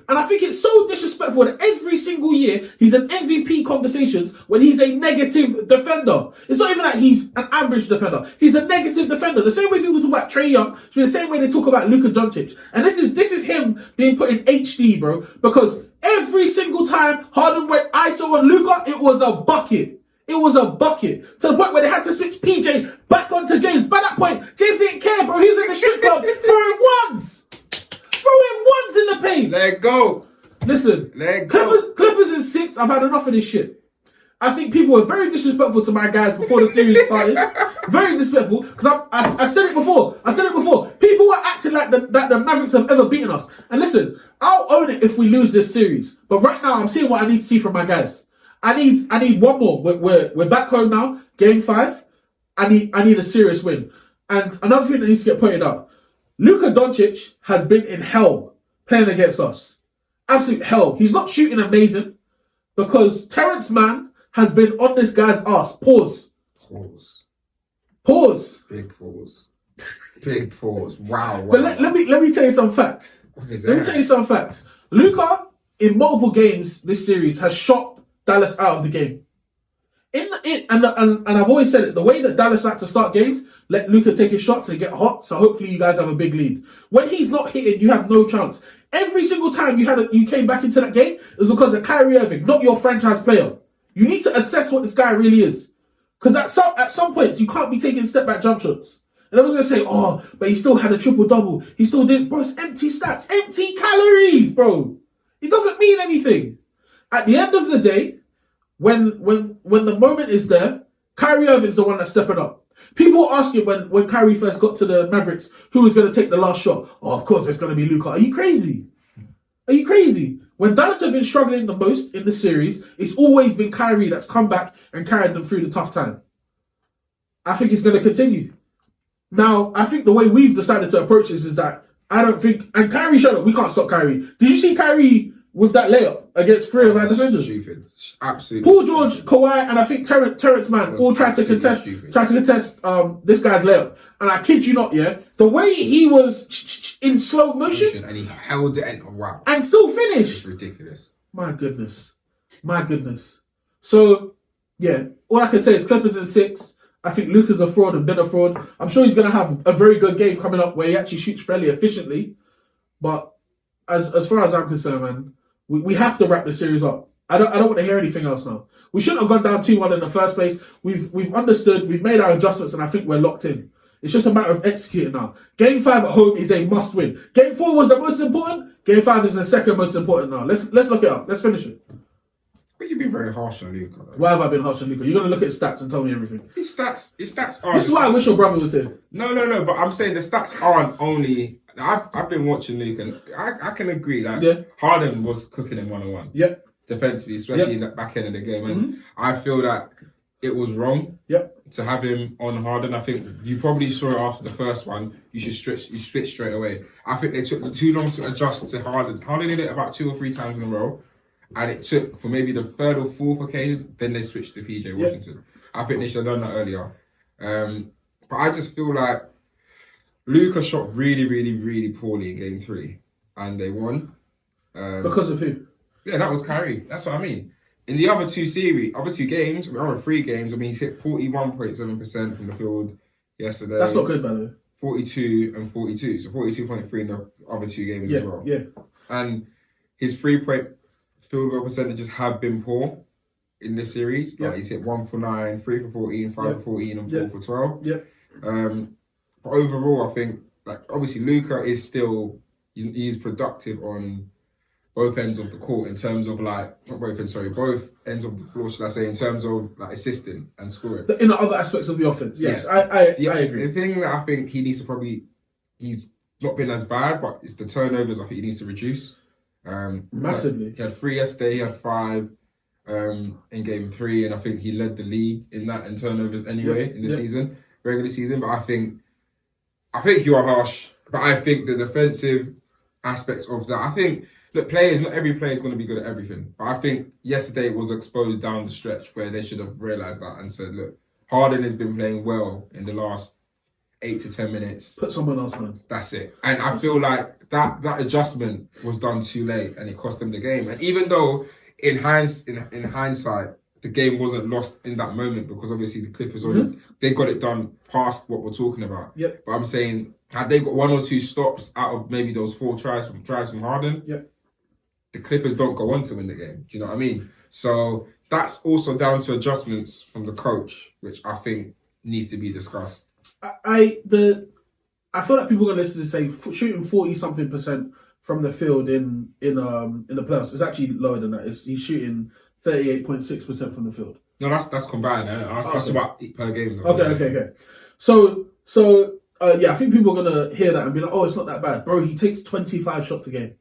And I think it's so disrespectful that every single year he's in MVP conversations when he's a negative defender. It's not even that he's an average defender. He's a negative defender. The same way people talk about Trae Young, it's the same way they talk about Luka Doncic. And this is him being put in HD, bro. Because every single time Harden went ISO on Luka, it was a bucket. It was a bucket. To the point where they had to switch PJ back onto James. By that point, James didn't care, bro. He was in the strip club throwing ones. Throwing ones in the paint. Let it go. Listen, Clippers in 6. I've had enough of this shit. I think people were very disrespectful to my guys before the series started. Very disrespectful. Because I said it before. People were acting like the Mavericks have ever beaten us. And listen, I'll own it if we lose this series. But right now, I'm seeing what I need to see from my guys. I need one more. We're back home now. Game 5. I need a serious win. And another thing that needs to get pointed out. Luka Doncic has been in hell playing against us. Absolute hell. He's not shooting amazing because Terrence Mann has been on this guy's ass. Pause. Big pause. Wow. But let me tell you some facts. Luka, in multiple games this series, has shot Dallas out of the game. And I've always said it, the way that Dallas like to start games, let Luka take his shots and get hot, so hopefully you guys have a big lead. When he's not hitting, you have no chance. Every single time you came back into that game, it was because of Kyrie Irving, not your franchise player. You need to assess what this guy really is. Because at some points, you can't be taking step-back jump shots. And I was going to say, but he still had a triple-double. He still did. Bro, it's empty stats. Empty calories, bro. It doesn't mean anything. At the end of the day, when the moment is there, Kyrie Irving's the one that's stepping up. People were asking when Kyrie first got to the Mavericks, who was going to take the last shot? Oh, of course, it's going to be Luka. Are you crazy? When Dallas have been struggling the most in the series, it's always been Kyrie that's come back and carried them through the tough time. I think it's going to continue. Now, I think the way we've decided to approach this is that I don't think... And Kyrie showed up. We can't stop Kyrie. Did you see Kyrie with that layup against 3 of our defenders? Stupid. Absolutely. Paul George, Kawhi, and I think Terrence Mann all tried to contest this guy's layup. And I kid you not, yeah, the way he was in slow motion, and he held it, and wow, and still finished. It's ridiculous. My goodness. So yeah, all I can say is Clippers in 6. I think Luka's a fraud and been a fraud. I'm sure he's going to have a very good game coming up where he actually shoots fairly efficiently. But as far as I'm concerned, man, we have to wrap the series up. I don't want to hear anything else now. We shouldn't have gone down 2-1 in the first place. We've understood, we've made our adjustments, and I think we're locked in. It's just a matter of executing now. Game 5 at home is a must win. Game 4 was the most important. Game 5 is the second most important now. Let's look it up. Let's finish it. But you've been very harsh on Luka. Why have I been harsh on Luka? You're going to look at his stats and tell me everything. His stats are... This is why I wish your brother was here. No, but I'm saying the stats aren't only... I've been watching Luka, and I can agree that Harden was cooking him one-on-one. Yep. Defensively, especially in the back end of the game. And I feel that it was wrong to have him on Harden. I think you probably saw it after the first one. You switch straight away. I think they took too long to adjust to Harden. Harden did it about 2 or 3 times in a row. And it took for maybe the 3rd or 4th occasion, then they switched to PJ Washington. I think they should have done that earlier. But I just feel like Luka shot really, really, really poorly in game 3. And they won. Because of who? Yeah, that was Kyrie. That's what I mean. In the other 2 games, other 3 games, I mean, he's hit 41.7% from the field yesterday. That's not good, by the way. 42 and 42. So 42.3 in the other 2 games as well. Yeah. And his 3-point field goal percentages have been poor in this series. Like he's hit 1 for 9, 3 for 14, 5 for 14, and 4 for 12. Yeah. But overall, I think, like, obviously, Luka is still, he's productive on both ends of the court in terms of both ends of the floor, should I say, in terms of like assisting and scoring. In the other aspects of the offense, yes, I agree. The thing that I think he needs to he's not been as bad, but it's the turnovers I think he needs to reduce. Massively. He had 3 yesterday, he had 5 in game 3, and I think he led the league in that in turnovers anyway in the season, regular season. But I think you are harsh, but I think the defensive aspects of that, I think, look, not every player is going to be good at everything. But I think yesterday it was exposed down the stretch where they should have realised that and said, look, Harden has been playing well in the last 8 to 10 minutes. Put someone else on. That's it. And I feel like that adjustment was done too late and it cost them the game. And even though in hindsight, the game wasn't lost in that moment because obviously the Clippers they got it done past what we're talking about. Yep. But I'm saying, had they got 1 or 2 stops out of maybe those 4 tries from Harden, the Clippers don't go on to win the game. Do you know what I mean? So that's also down to adjustments from the coach, which I think needs to be discussed. I feel like people are going to listen to say shooting 40-something% from the field in the playoffs. It's actually lower than that. He's shooting 38.6% from the field. No, that's combined. That's about per game. Though. Okay. So I think people are going to hear that and be like, oh, it's not that bad. Bro, he takes 25 shots a game.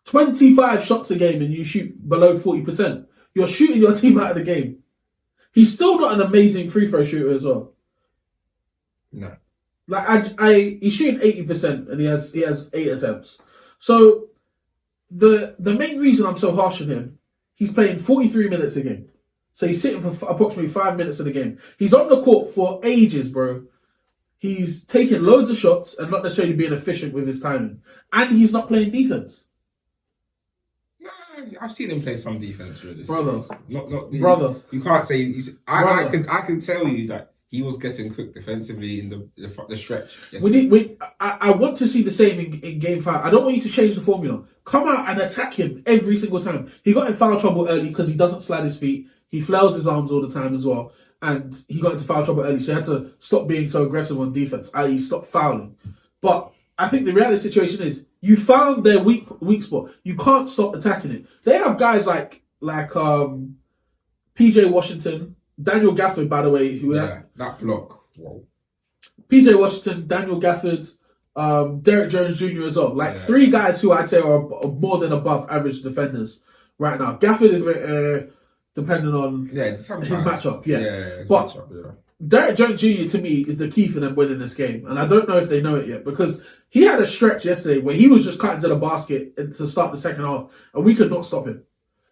25 shots a game and you shoot below 40%. You're shooting your team out of the game. He's still not an amazing free throw shooter as well. No. Like he's shooting 80% and he has 8 attempts. So the main reason I'm so harsh on him, he's playing 43 minutes a game. So he's sitting for approximately 5 minutes of the game. He's on the court for ages, bro. He's taking loads of shots and not necessarily being efficient with his timing. And he's not playing defense. I've seen him play some defense through this. Brother. Brother. You can't say he's... I can tell you that he was getting cooked defensively in the stretch. I want to see the same in game 5. I don't want you to change the formula. Come out and attack him every single time. He got in foul trouble early because he doesn't slide his feet. He flails his arms all the time as well. And he got into foul trouble early. So he had to stop being so aggressive on defense, i.e. stop fouling. But I think the reality situation is you found their weak spot. You can't stop attacking it. They have guys like PJ Washington, Daniel Gafford, by the way, that block. Whoa. PJ Washington, Daniel Gafford, Derek Jones Jr. as well. 3 guys who I'd say are more than above average defenders right now. Gafford is depending on his matchup. Derek Jones Jr. to me is the key for them winning this game. And I don't know if they know it yet because he had a stretch yesterday where he was just cutting to the basket to start the second half and we could not stop him.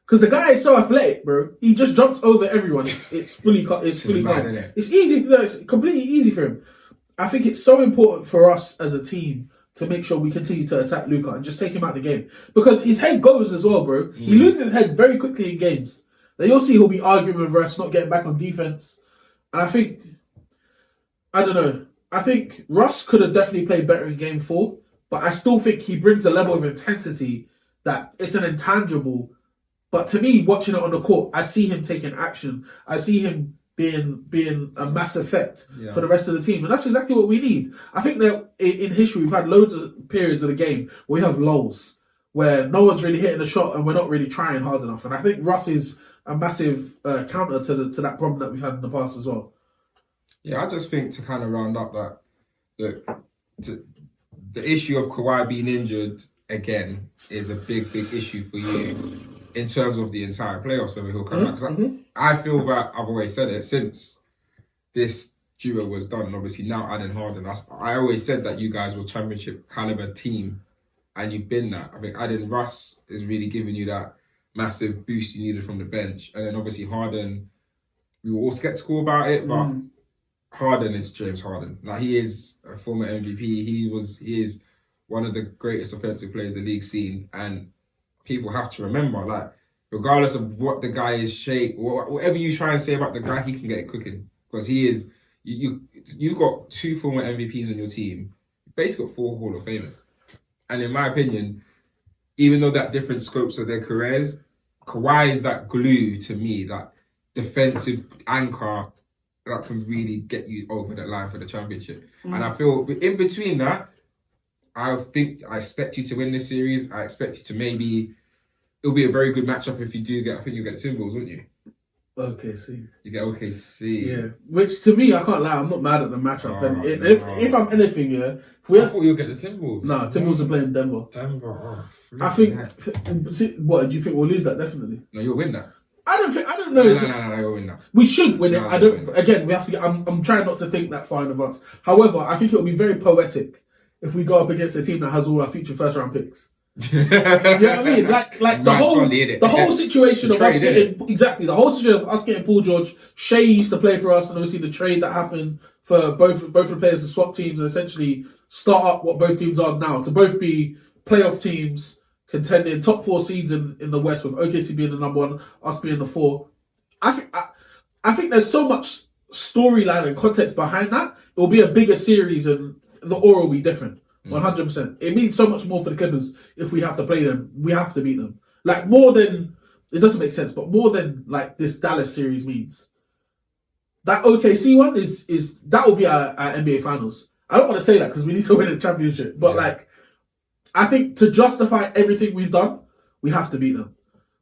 Because the guy is so athletic, bro. He just jumps over everyone. It's fully cut. It's fully cut. It's easy. No, it's completely easy for him. I think it's so important for us as a team to make sure we continue to attack Luka and just take him out of the game. Because his head goes as well, bro. He loses his head very quickly in games. Then you'll see he'll be arguing with refs, not getting back on defense. And I think Russ could have definitely played better in game 4, but I still think he brings a level of intensity that it's an intangible. But to me, watching it on the court, I see him taking action. I see him being a mass effect for the rest of the team. And that's exactly what we need. I think that in history, we've had loads of periods of the game where we have lulls, where no one's really hitting the shot and we're not really trying hard enough. And I think Russ is a massive counter to that problem that we've had in the past as well. Yeah, I just think to kind of round up the issue of Kawhi being injured again is a big issue for you in terms of the entire playoffs, whether he'll come back. Because I feel that I've always said it since this duo was done, and obviously now adding Harden. I always said that you guys were championship caliber team, and you've been that. I think adding Russ is really giving you that massive boost you needed from the bench, and then obviously Harden. We were all skeptical about it, but Harden is James Harden. Like, he is a former MVP. He is one of the greatest offensive players the league's seen, and people have to remember, like, regardless of what the guy is shape, whatever you try and say about the guy, he can get it cooking, because he is. You've got 2 former MVPs on your team. You've basically got 4 Hall of Famers, and in my opinion, even though that different scopes of their careers, Kawhi is that glue to me, that defensive anchor that can really get you over that line for the championship. And I feel in between that, I expect you to win this series. I expect you to it'll be a very good matchup if you do get, I think you'll get Timberwolves, won't you? OKC. You get OKC. Yeah. Which, to me, I can't lie, I'm not mad at the matchup. And if I'm anything, I thought you'll get the Timberwolves. No, Timberwolves are playing Denver. I think, what, do you think we'll lose that? Definitely. No, you'll win that. I don't know. No, you'll win that. We should win it. Again, we have to. I'm trying not to think that far in advance. However, I think it will be very poetic if we go up against a team that has all our future first round picks. You know what I mean? Like the whole situation of us getting the whole situation of us getting Paul George. Shea used to play for us, and obviously the trade that happened for both of the players to swap teams and essentially start up what both teams are now, to both be playoff teams contending top 4 seeds in the West, with OKC being the number 1, us being the 4. I think there's so much storyline and context behind that. It will be a bigger series and the aura will be different. 100%. It means so much more for the Clippers if we have to play them. We have to beat them. Like, more than, it doesn't make sense, but more than like this Dallas series means. That OKC one is that will be our NBA Finals. I don't want to say that because we need to win a championship, but like, I think to justify everything we've done, we have to beat them.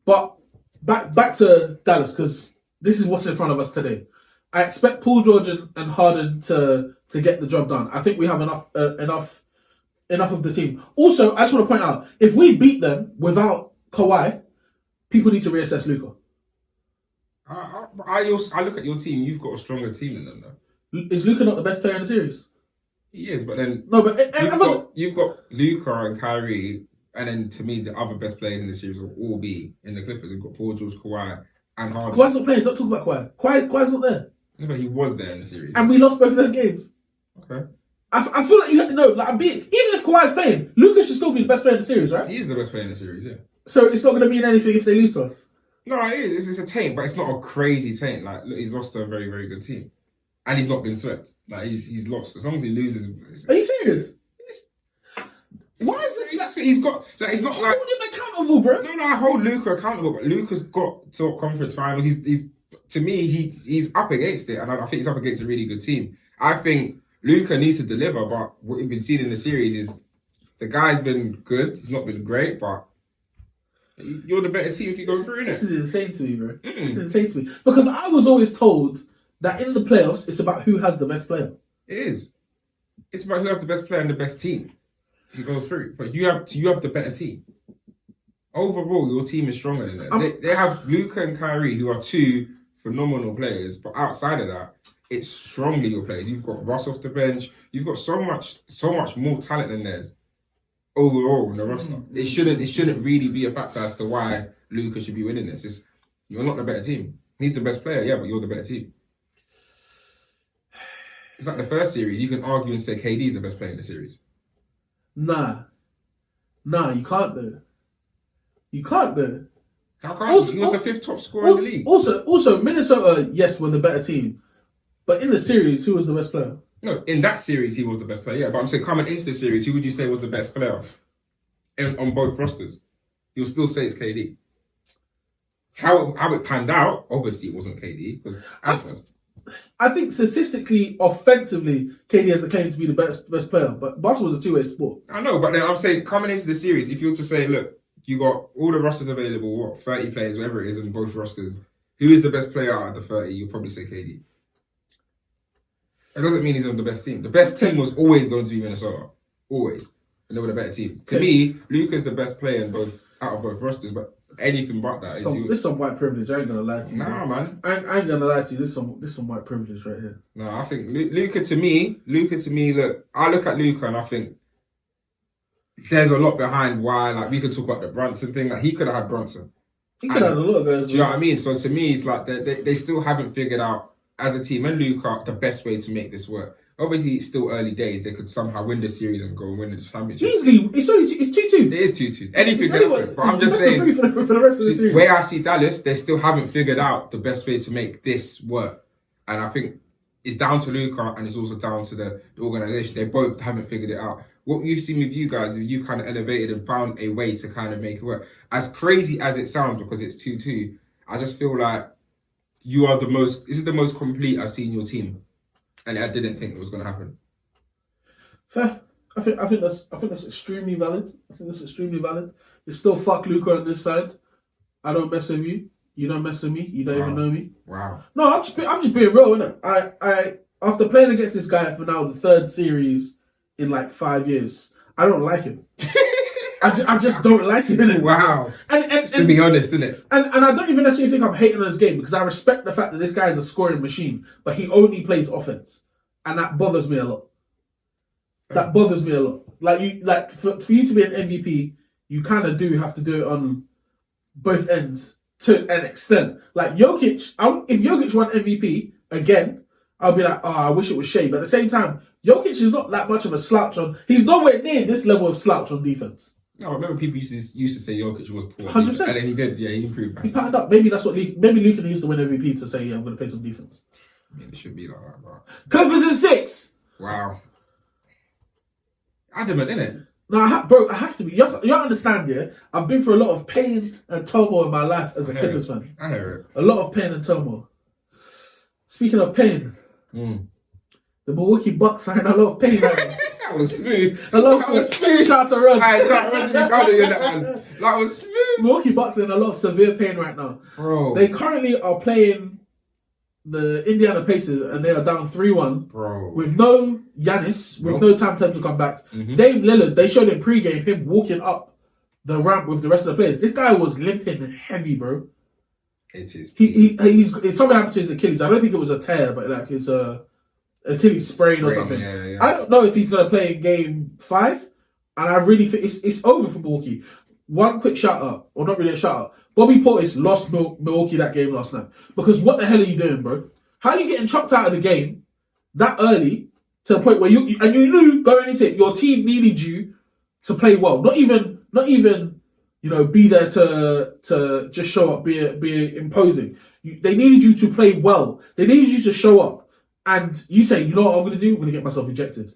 But back to Dallas, because this is what's in front of us today. I expect Paul George and Harden to get the job done. I think we have enough of the team. Also, I just want to point out, if we beat them without Kawhi, people need to reassess Luka. I look at your team. You've got a stronger team than them, though. Is Luka not the best player in the series? He is, but then you've got Luka and Kyrie, and then to me the other best players in the series will all be in the Clippers. You've got Paul George, Kawhi, and Harden. Kawhi's not playing. Don't talk about Kawhi. Kawhi's not there. No, but he was there in the series, and we lost both of those games. Okay. I feel like you have to know, like, even if Kawhi's playing, Luka should still be the best player in the series, right? He is the best player in the series, yeah. So it's not going to mean anything if they lose to us. No, it is. It's a taint, but it's not a crazy taint. Like, look, he's lost to a very, very good team. And he's not been swept. Like, he's lost. As long as he loses... Are you serious? Why is this guy... He's got... Like, he's not like... Hold him accountable, bro. No, I hold Luka accountable, but Luka's got to a conference final. He's to me, he's up against it, and I think he's up against a really good team. I think Luka needs to deliver, but what we've been seeing in the series is the guy's been good. He's not been great, but you're the better team if you go through, innit? This is insane to me, bro. This is insane to me. Because I was always told that in the playoffs, it's about who has the best player. It is. It's about who has the best player and the best team. You go through. But you have the better team. Overall, your team is stronger than that. They have Luka and Kyrie, who are 2 phenomenal players, but outside of that, it's stronger your players. You've got Russ off the bench. You've got so much more talent than theirs overall in the roster. It shouldn't really be a factor as to why Luka should be winning this. You're not the better team. He's the best player, yeah, but you're the better team. It's like the first series. You can argue and say KD's the best player in the series. Nah, you can't though. You can't though. How come? He was the 5th top scorer in the league. Also, Minnesota, yes, were the better team. But in the series, who was the best player? No, in that series, he was the best player, yeah. But I'm saying coming into the series, who would you say was the best player on both rosters? You'll still say it's KD. How it panned out, obviously it wasn't KD. Because I think statistically, offensively, KD has a claim to be the best player. But basketball is a two-way sport. I know, but then I'm saying coming into the series, if you were to say, look, you got all the rosters available, 30 players, whatever it is, in both rosters. Who is the best player out of the 30? You'll probably say KD. It doesn't mean he's on the best team. The best team was always going to be Minnesota. Always. And they were the better team. To me, Luka's the best player out of both rosters, but anything but that. This is some white privilege. I ain't going to lie to you. Nah, man. I ain't going to lie to you. This is some white privilege right here. No, I think Luka to me, look, I look at Luka and I think there's a lot behind why, like, we could talk about the Brunson thing. Like, he could have had Brunson. He could have had a lot of guys. Do you know what I mean? So to me, it's like they still haven't figured out, as a team, and Luka, the best way to make this work. Obviously, it's still early days. They could somehow win the series and go and win the championship. Easily. It's 2-2. It is 2-2. Anything can happen. But I'm just saying, for the rest of the series. Where I see Dallas, they still haven't figured out the best way to make this work. And I think it's down to Luka and it's also down to the organisation. They both haven't figured it out. What you've seen with you guys, you kind of elevated and found a way to kind of make it work. As crazy as it sounds, because it's 2-2, I just feel like you are this is the most complete I've seen your team. And I didn't think it was going to happen. Fair. I think that's extremely valid. It's still fuck Luka on this side. I don't mess with you. You don't mess with me. You don't even know me. Wow. No, I'm just being real, innit? I after playing against this guy for now the third series in like 5 years, I don't like him. I just don't like him, innit? Wow. And to be honest, innit? And I don't even necessarily think I'm hating on his game because I respect the fact that this guy is a scoring machine, but he only plays offense. And that bothers me a lot. That bothers me a lot. Like for you to be an MVP, you kind of do have to do it on both ends to an extent. Like Jokic, if Jokic won MVP again, I'll be like, oh, I wish it was Shea. But at the same time, Jokic is not that much of a slouch on. He's nowhere near this level of slouch on defense. No, I remember people used to say Jokic was poor. 100%. And then he did, he improved. He patterned up. Maybe that's what maybe Luka needs to win MVP to say, yeah, I'm going to play some defense. I mean, it should be like that, bro. Clippers in 6. Wow. Adamant, innit? No, I have to be. You have to understand, yeah? I've been through a lot of pain and turmoil in my life as a Clippers fan. I hear it. A lot of pain and turmoil. Speaking of pain, the Milwaukee Bucks are in a lot of pain right now. That was smooth. That was smooth. Shout out to Ruds. Shout out to Ruds. That was smooth. Milwaukee Bucks are in a lot of severe pain right now. Bro. They currently are playing the Indiana Pacers and they are down 3-1. Bro. With no Giannis, with no time to come back. Dame Lillard, they showed in pre-game him walking up the ramp with the rest of the players. This guy was limping heavy, bro. It is. He's something happened to his Achilles. I don't think it was a tear, but like it's a Achilles sprain or something. Yeah. I don't know if he's going to play in game 5, and I really think it's over for Milwaukee. One quick shout out, or not really a shout out. Bobby Portis lost Milwaukee that game last night. Because what the hell are you doing, bro? How are you getting chopped out of the game that early to the point where you knew going into it, your team needed you to play well. Not even be there to just show up, be imposing. They needed you to play well. They needed you to show up. And you say, you know what I'm going to do? I'm going to get myself ejected.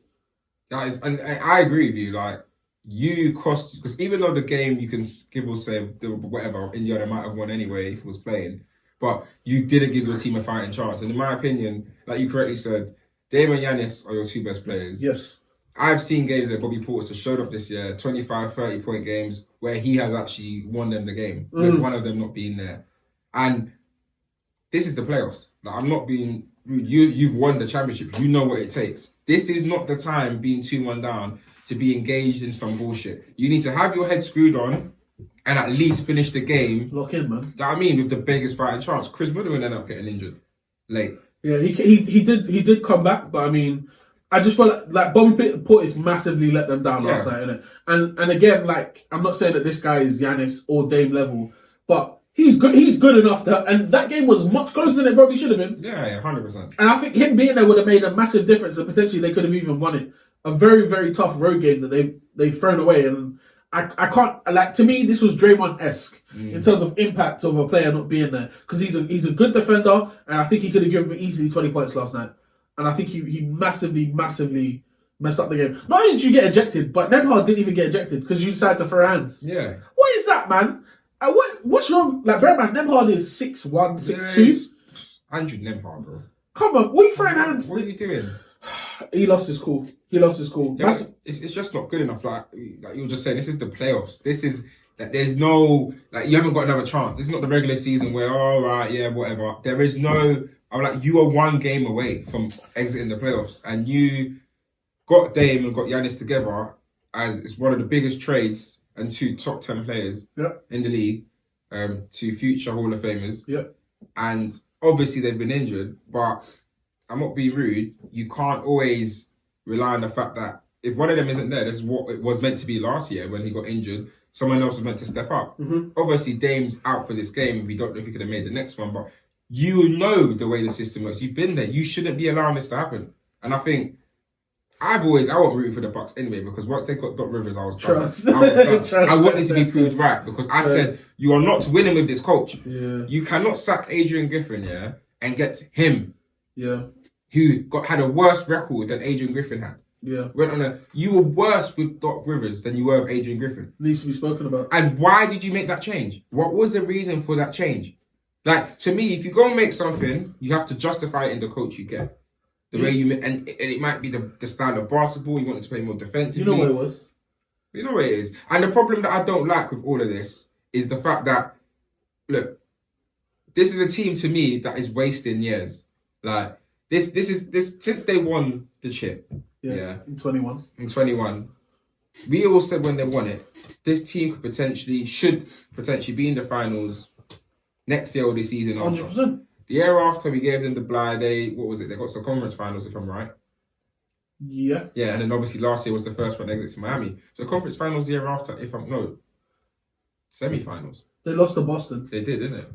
Guys, and I agree with you. Like, you cost, because even though the game you can give or say whatever, Indiana might have won anyway if it was playing, but you didn't give your team a fighting chance. And in my opinion, like you correctly said, Dame and Giannis are your two best players. Yes. I've seen games where Bobby Portis has showed up this year, 25, 30-point games, where he has actually won them the game, with one of them not being there. And this is the playoffs. Like, I'm not being rude. You've won the championship. You know what it takes. This is not the time, being 2-1 down, to be engaged in some bullshit. You need to have your head screwed on and at least finish the game. Lock in, man. Do you know what I mean? With the biggest fighting chance. Chris Middleton ended up getting injured late. Yeah, he did come back, but I mean, I just feel like Bobby Portis massively let them down last night, innit? And again, like, I'm not saying that this guy is Giannis or Dame level, but he's good enough to, and that game was much closer than it probably should have been. Yeah, 100%. And I think him being there would have made a massive difference, and potentially they could have even won it. A very, very tough road game that they've thrown away, and I can't, like, to me this was Draymond-esque in terms of impact of a player not being there, because he's a good defender, and I think he could have given him easily 20 points last night, and I think he massively messed up the game. Not only did you get ejected, but Nemhard didn't even get ejected because you decided to throw hands. Yeah. What is that, man? What's wrong? Like, bear in mind, Nemhard is 6'1", 6'2". 100 Nemhard, bro. Come on, what are you throwing hands? What are you doing? He lost his cool. Yeah, it's just not good enough. Like you were just saying, this is the playoffs. This is like there's no like you haven't got another chance. This is not the regular season where whatever. There is no. I'm like you are one game away from exiting the playoffs, and you got Dame and got Giannis together as it's one of the biggest trades and 2 top 10 players in the league, 2 future Hall of Famers. Yep. And obviously they've been injured, but I'm not being rude. You can't always rely on the fact that if one of them isn't there, this is what it was meant to be last year when he got injured. Someone else was meant to step up. Mm-hmm. Obviously, Dame's out for this game. We don't know if he could have made the next one, but you know the way the system works. You've been there. You shouldn't be allowing this to happen. And I think I wasn't rooting for the Bucks anyway because once they got Doc Rivers, I was done. I wanted to be proved right because I said you are not winning with this coach. Yeah. You cannot sack Adrian Griffin, and get him. Yeah. Who had a worse record than Adrian Griffin had. Yeah. You were worse with Doc Rivers than you were with Adrian Griffin. Needs to be spoken about. And why did you make that change? What was the reason for that change? Like, to me, if you go and make something, you have to justify it in the coach you get. The way you and it might be the style of basketball. You wanted to play more defensively. You know what it was. You know what it is. And the problem that I don't like with all of this is the fact that, look, this is a team to me that is wasting years. Like, this since they won the chip. Yeah. In 21. In 21. We all said when they won it, this team should potentially be in the finals next year or the season after. 100%. The year after we gave them the bye, they got to the conference finals if I'm right. Yeah. Yeah, and then obviously last year was the first one exit to Miami. So conference finals the year after, semi-finals. They lost to Boston. They did, didn't it?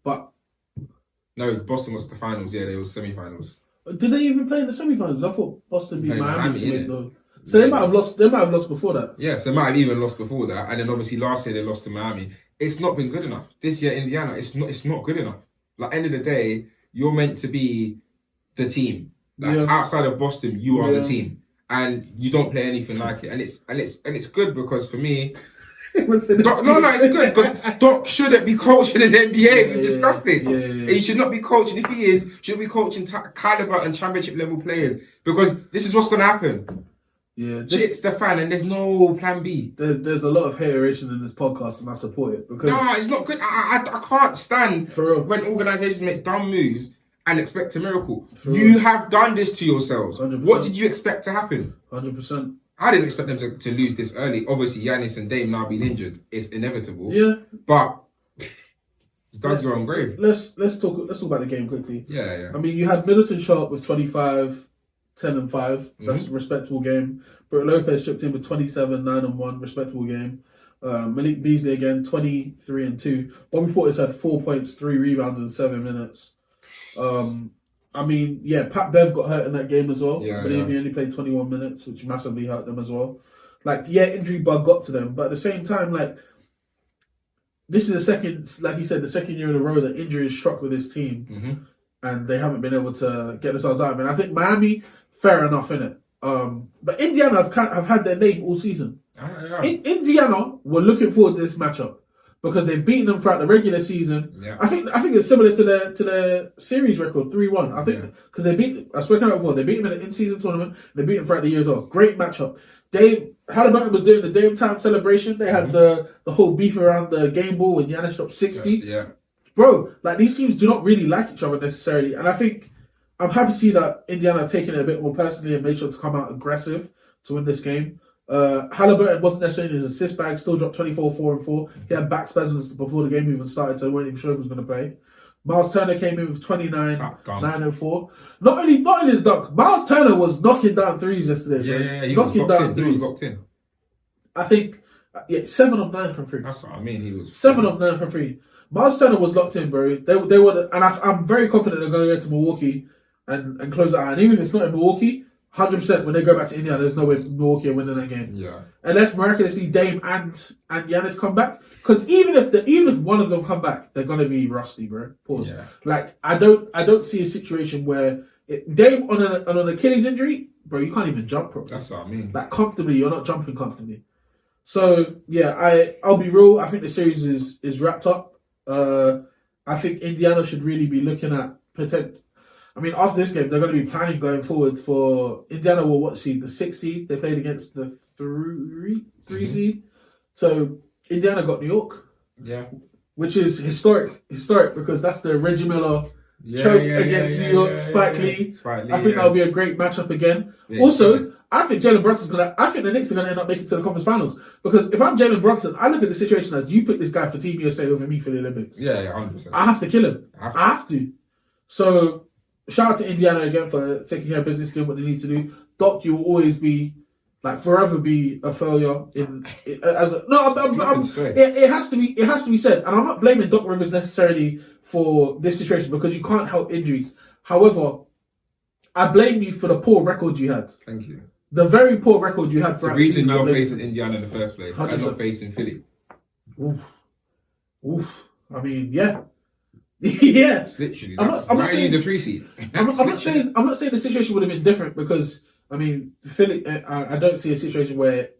But no, Boston was the finals. Yeah, they were semi-finals. Did they even play in the semi-finals? I thought Boston beat Miami to make though. So they might have lost. They might have lost before that. Yes, they might have even lost before that, and then obviously last year they lost to Miami. It's not been good enough. This year, Indiana, it's not good enough. Like end of the day, you're meant to be the team. Like, outside of Boston, you are the team, and you don't play anything like it. And it's good because for me. It's good because Doc shouldn't be coaching in the NBA. We discussed this. He should not be coaching. If he is, should be coaching caliber and championship level players because this is what's going to happen. Yeah, Shit's the fan, and there's no plan B. There's a lot of hateration in this podcast, and I support it because it's not good. I can't stand for real when organisations make dumb moves and expect a miracle. You have done this to yourselves. 100%. What did you expect to happen? 100%. I didn't expect them to lose this early. Obviously, Giannis and Dame now being injured, it's inevitable. Yeah, but dug your own grave. Let's talk about the game quickly. Yeah. I mean, you had Middleton sharp with 25, 10 and 5. That's a respectable game. Brook Lopez chipped in with 27, 9 and 1, respectable game. Malik Beasley again, 23 and 2. Bobby Portis had 4 points, 3 rebounds in 7 minutes. I mean, Pat Bev got hurt in that game as well. I believe he only played 21 minutes, which massively hurt them as well. Like, injury bug got to them. But at the same time, like, this is the second, like you said, the second year in a row that injury is struck with this team. Mm-hmm. And they haven't been able to get themselves out of it. And I think Miami, fair enough, innit? But Indiana have had their name all season. Indiana were looking forward to this matchup. Because they've beaten them throughout the regular season. Yeah. I think it's similar to their series record, 3-1. I think because I've spoken about it before, they beat them in the in-season tournament, they beat them throughout the year as well. Great matchup. Halliburton was doing the Dame time celebration. They had the whole beef around the game ball when Giannis dropped 60. Yes, Bro, like these teams do not really like each other necessarily. And I think I'm happy to see that Indiana have taken it a bit more personally and made sure to come out aggressive to win this game. Halliburton wasn't necessarily in his assist bag, still dropped 24, 4 and 4. He had back spasms before the game even started, so they weren't even sure if he was going to play. Miles Turner came in with 29, 9 and 4. Not only the dunk, Miles Turner was knocking down threes yesterday. Yeah, he knocking down threes. He was locked in. I think 7 of 9 from 3. That's what I mean. He was 7 of 9 from 3. Miles Turner was locked in, bro. They were, and I'm very confident they're going to go to Milwaukee and close it out. And even if it's not in Milwaukee, 100% when they go back to Indiana, there's no way Milwaukee are winning that game. Yeah. Unless miraculously Dame and Giannis come back. Because even if one of them come back, they're gonna be rusty, bro. Pause. Yeah. Like I don't see a situation where Dame on an Achilles injury, bro, you can't even jump properly. That's what I mean. Like comfortably, you're not jumping comfortably. So I'll be real. I think the series is wrapped up. I think Indiana should really be looking at I mean, after this game, they're going to be planning going forward for Indiana. Will what seed? The 6th seed. They played against the 3 seed. So Indiana got New York. Yeah. Which is historic because that's the Reggie Miller choke against New York, Spike Lee. I think that'll be a great matchup again. Yeah, also, I think Jalen Brunson's I think the Knicks are gonna end up making it to the conference finals because if I'm Jalen Brunson, I look at the situation as you pick this guy for Team USA over me for the Olympics. Yeah, 100%. I have to kill him. I have to. So shout out to Indiana again for taking care of business, doing what they need to do. Doc, you will always be forever be a failure it has to be said, and I'm not blaming Doc Rivers necessarily for this situation because you can't help injuries. However, I blame you for the poor record you had. Thank you. The very poor record you had for the reason you're facing Indiana in the first place 100%. And not facing Philly. Oof. I mean, yeah. Yeah. It's literally. I'm not saying the 3 seed. I'm not saying the situation would have been different because I mean, Philly. I don't see a situation where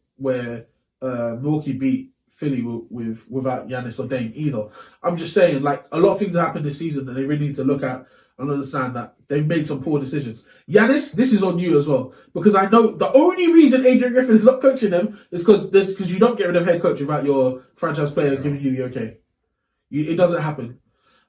Milwaukee beat Philly without Giannis or Dame either. I'm just saying, like, a lot of things have happened this season that they really need to look at and understand that they've made some poor decisions. Giannis, this is on you as well because I know the only reason Adrian Griffin is not coaching them is because you don't get rid of head coach without your franchise player giving you the okay. It doesn't happen.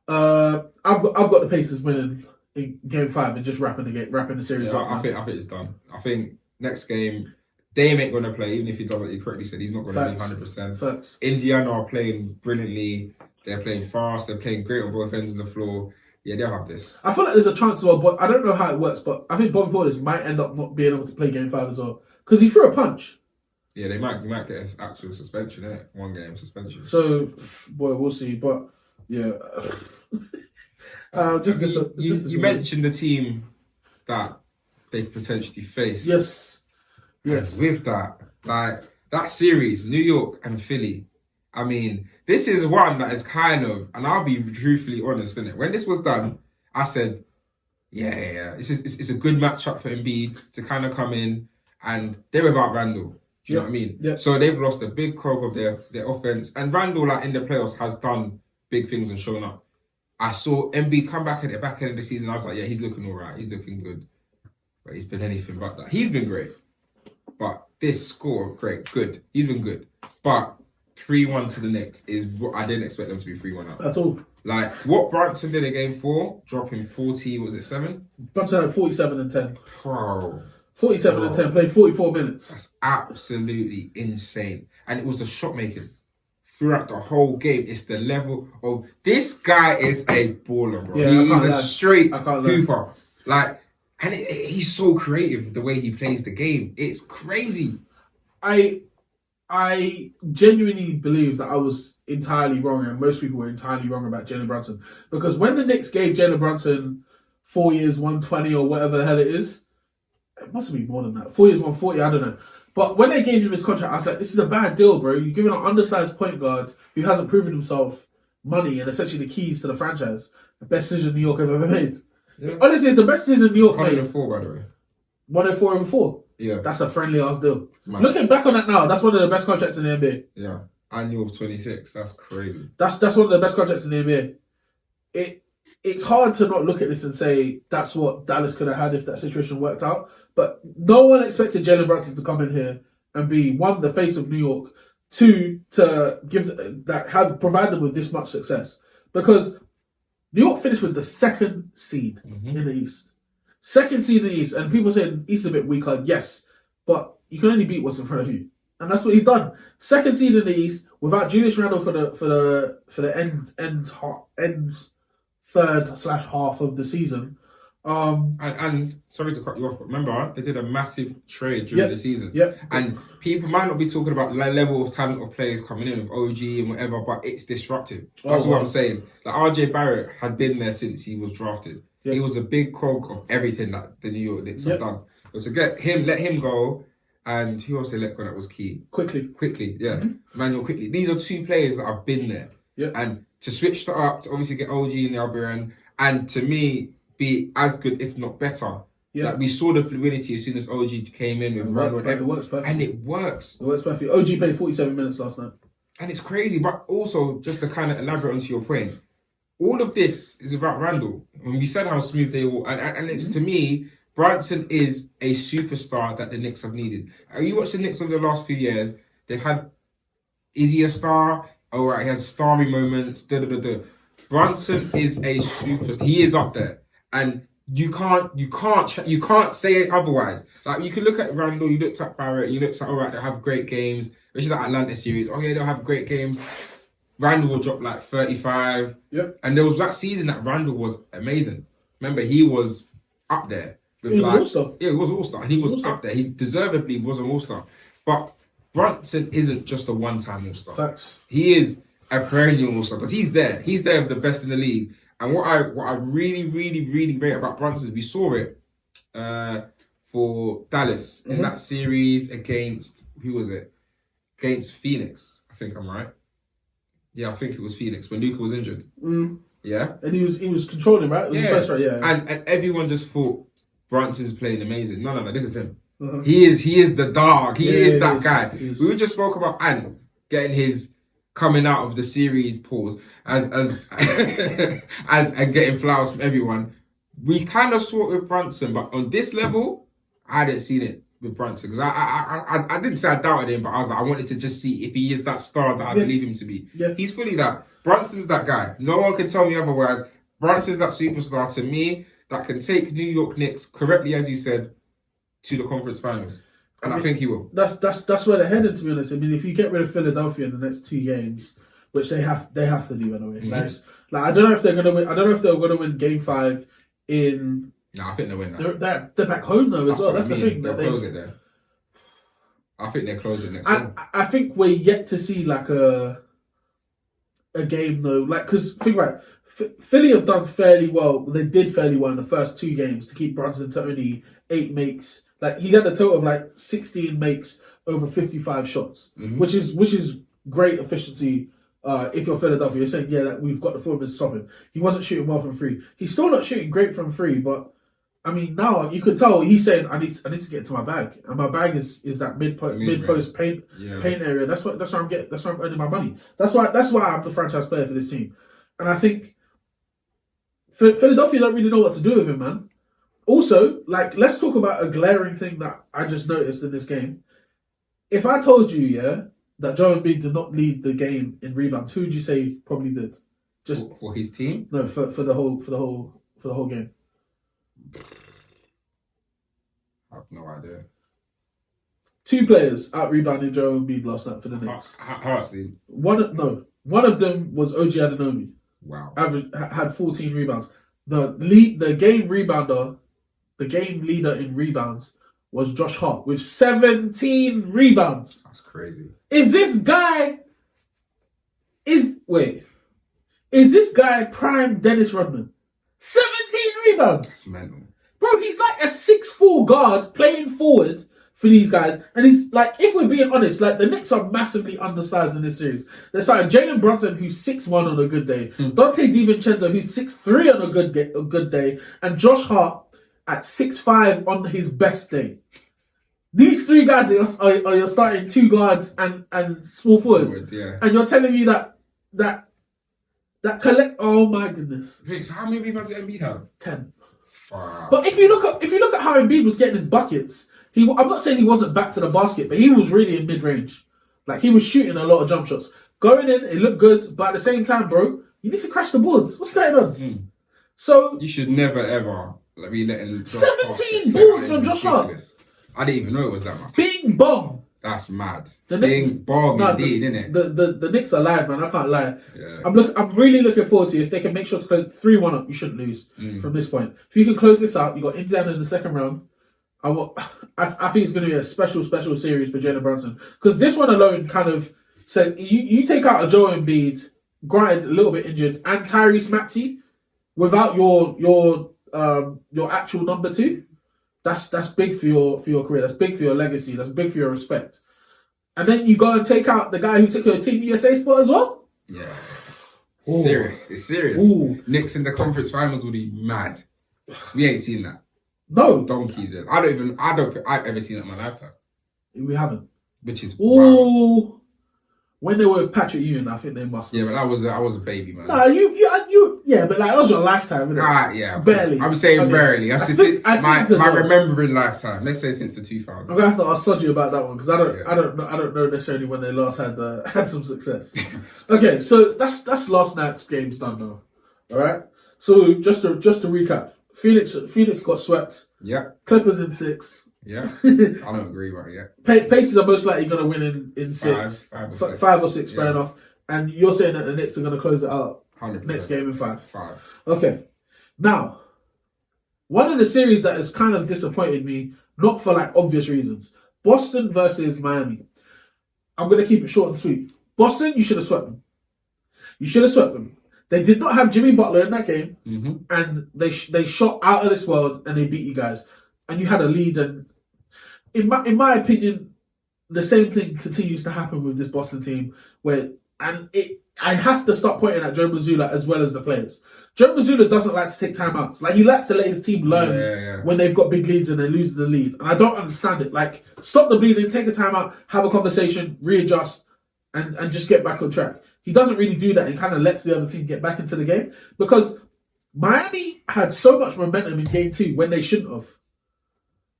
I've got the Pacers winning in Game 5 and just wrapping the series up. I think it's done. I think next game, Dame ain't going to play, even if he does what you correctly said. He's not going to be 100%. Facts. Indiana are playing brilliantly. They're playing fast. They're playing great on both ends of the floor. Yeah, they'll have this. I feel like there's a chance as well, but I don't know how it works. But I think Bobby Portis might end up not being able to play Game 5 as well because he threw a punch. Yeah, they might get an actual suspension, innit? 1 game suspension. So, boy, we'll see. But yeah. You mentioned the team that they potentially face. Yes. With that series, New York and Philly. I mean, this is one that is kind of, and I'll be truthfully honest, innit? When this was done, I said, yeah. It's a good matchup for Embiid to kind of come in, and they're without Randall. Do you know what I mean? Yeah. So they've lost a big cog of their offense, and Randall, like in the playoffs, has done big things and shown up. I saw Embiid come back at the back end of the season. I was like, yeah, he's looking all right. He's looking good. But he's been anything but that. He's been great. But this score, good. He's been good. But 3-1 to the Knicks is what I didn't expect them to be 3-1 up. At all. Like, what Brunson did in Game 4, dropping 40, was it 7? Brunson had 47 and 10. Bro. 47 and 10, played 44 minutes. That's absolutely insane. And it was a shot making. Throughout the whole game, it's the level of this guy is a baller, bro. Yeah, he's a straight hooper. Like, and he's so creative the way he plays the game. It's crazy. I genuinely believe that I was entirely wrong, and most people were entirely wrong about Jalen Brunson because when the Knicks gave Jalen Brunson 4 years, 120 or whatever the hell it is, it must be more than that. 4 years, 140, I don't know. But when they gave him his contract, I said, this is a bad deal, bro. You're giving an undersized point guard who hasn't proven himself money and essentially the keys to the franchise. The best decision New York have ever made. Yeah. Honestly, it's the best decision New York made. 104, by the way. 104 over 4. Yeah. That's a friendly-ass deal. Man. Looking back on that now, that's one of the best contracts in the NBA. Yeah. Annual of 26. That's crazy. That's one of the best contracts in the NBA. It's hard to not look at this and say that's what Dallas could have had if that situation worked out. But no one expected Jalen Brunson to come in here and be, 1, the face of New York, 2, to provide them with this much success. Because New York finished with the 2nd seed in the East. 2nd seed in the East. And people saying East is a bit weaker. Yes. But you can only beat what's in front of you. And that's what he's done. 2nd seed in the East without Julius Randle for the end third/half of the season. And sorry to cut you off, but remember, they did a massive trade during the season. Yep. And people might not be talking about the level of talent of players coming in with OG and whatever, but it's disruptive. That's what I'm saying. Like, RJ Barrett had been there since he was drafted. Yep. He was a big cog of everything that the New York Knicks have done. But to let him go, and who else they let go that was key? Quickly, yeah. Emmanuel Quickly. These are 2 players that have been there. Yep. And to switch that up, to obviously get OG in the other end, and to me, be as good, if not better. Yeah. Like, we saw the fluidity as soon as OG came in with Randall. It works perfectly. And it works. It works perfectly. OG played 47 minutes last night. And it's crazy, but also, just to kind of elaborate onto your point, all of this is about Randall. When we said how smooth they were, and it's to me, Brunson is a superstar that the Knicks have needed. You watch the Knicks over the last few years, they've had, is he a star? Oh, right, he has starry moments. Brunson is a super. He is up there, and you can't say it otherwise. Like, you can look at Randall, you looked at Barrett, you looked at, all right, they'll have great games, especially that Atlanta series. Oh yeah, they'll have great games. Randall will drop like 35. Yep. And there was that season that Randall was amazing. Remember, he was up there. He was an all-star. Yeah, he was all-star. And he was up there. He deservedly was an all-star. But Brunson isn't just a one-time all-star. Facts. He is a perennial all-star because he's there. He's there with the best in the league. And what I really, really, really rate about Brunson is we saw it for Dallas in that series against, who was it? Against Phoenix. I think I'm right. Yeah, I think it was Phoenix when Luka was injured. Yeah, and he was controlling, right? It was the first right, yeah. And everyone just thought Brunson's playing amazing. No, this is him. He is the dog. He is that guy. We just spoke about Ant getting his coming out of the series pause as and getting flowers from everyone. We kind of saw it with Brunson, but on this level, I didn't see it with Brunson because I didn't say I doubted him, but I was like, I wanted to just see if he is that star that I believe him to be. Yeah. He's fully that. Brunson's that guy. No one can tell me otherwise. Brunson's that superstar to me that can take New York Knicks, correctly as you said, to the conference finals. And I think he will. That's where they're headed, to be honest. I mean, if you get rid of Philadelphia in the next 2 games, which they have to do anyway. Like I don't know if they're gonna win. I don't know if they're gonna win Game 5 in. No, I think they'll win that. They're back home though as well. That's the thing. They'll close it there. I think they're closing next time. I think we're yet to see like a game though. Like, because think about it, Philly have done fairly well. They did fairly well in the first 2 games to keep Brunson to only 8 makes. Like, he had a total of like 16 makes over 55 shots, which is great efficiency. If you're Philadelphia, you're saying, yeah, that we've got the formula to stop him. He wasn't shooting well from 3. He's still not shooting great from 3, but I mean, now you could tell he's saying, I need to get into my bag, and my bag is that mid post paint area. That's where I'm earning my money. That's why I'm the franchise player for this team, and I think Philadelphia don't really know what to do with him, man. Also, like, let's talk about a glaring thing that I just noticed in this game. If I told you, that Joel Embiid did not lead the game in rebounds, who would you say probably did? Just for his team? No, for the whole game. I have no idea. 2 players out rebounded Joel Embiid last night for the Knicks. How seen? One of them was OG Anunoby. Wow. Had 14 rebounds. The game rebounder, the game leader in rebounds was Josh Hart with 17 rebounds. That's crazy. Is this guy prime Dennis Rodman? 17 rebounds. That's mental. Bro, he's like a 6'4" guard playing forward for these guys. And he's like, if we're being honest, like, the Knicks are massively undersized in this series. They're starting Jalen Brunson, who's 6'1" on a good day. Dante DiVincenzo, who's 6'3" on a good day. And Josh Hart at 6'5" on his best day. These 3 guys are you're starting 2 guards and small forward. And you're telling me that collect. Oh my goodness! Wait, so how many rebounds did Embiid have? 10. Wow. But if you look at how Embiid was getting his buckets, I'm not saying he wasn't back to the basket, but he was really in mid range. Like, he was shooting a lot of jump shots, going in. It looked good, but at the same time, bro, you need to crash the boards. What's going on? So you should never ever be letting 17 boards from Josh Hart. I didn't even know it was that much. Bing bong. That's mad. Bing bong indeed, isn't it? The Knicks are live, man. I can't lie. Yeah. I'm really looking forward to, if they can make sure to close 3-1 up. You shouldn't lose from this point. If you can close this out, you got Indiana in the second round. I think it's going to be a special series for Jalen Brunson, because this one alone kind of says you take out a Joel Embiid, granted a little bit injured, and Tyrese Maxey without your actual number 2. That's big for your career. That's big for your legacy. That's big for your respect. And then you go and take out the guy who took your Team USA spot as well. Yeah, serious. It's serious. Knicks in the conference finals will be mad. We ain't seen that. No donkeys. I don't think I've ever seen it in my lifetime. We haven't. Which is wow. when they were with Patrick Ewing, I think they must. Yeah, but I was a baby, man. No, yeah, but like that was your lifetime, innit? Yeah, barely. I'm saying barely. I think my remembering lifetime. Let's say since the 2000s. I'm gonna have to ask Soji about that one because I don't know necessarily when they last had some success. Okay, so that's last night's games done now. All right. So just to recap, Phoenix got swept. Yeah. Clippers in 6. Yeah. I don't agree with it yet. Pacers are most likely going to win in 6. 5 or 6, fair enough. And you're saying that the Knicks are going to close it out 100%. Next game in 5. 5. Okay. Now, one of the series that has kind of disappointed me, not for like obvious reasons, Boston versus Miami. I'm going to keep it short and sweet. Boston, you should have swept them. You should have swept them. They did not have Jimmy Butler in that game, and they shot out of this world and they beat you guys. And you had a lead, and in my opinion, the same thing continues to happen with this Boston team. I have to start pointing at Joe Mazzulla as well as the players. Joe Mazzulla doesn't like to take timeouts. Like, he likes to let his team learn when they've got big leads and they're losing the lead. And I don't understand it. Like, stop the bleeding, take a timeout, have a conversation, readjust, and just get back on track. He doesn't really do that and kind of lets the other team get back into the game because Miami had so much momentum in game 2 when they shouldn't have.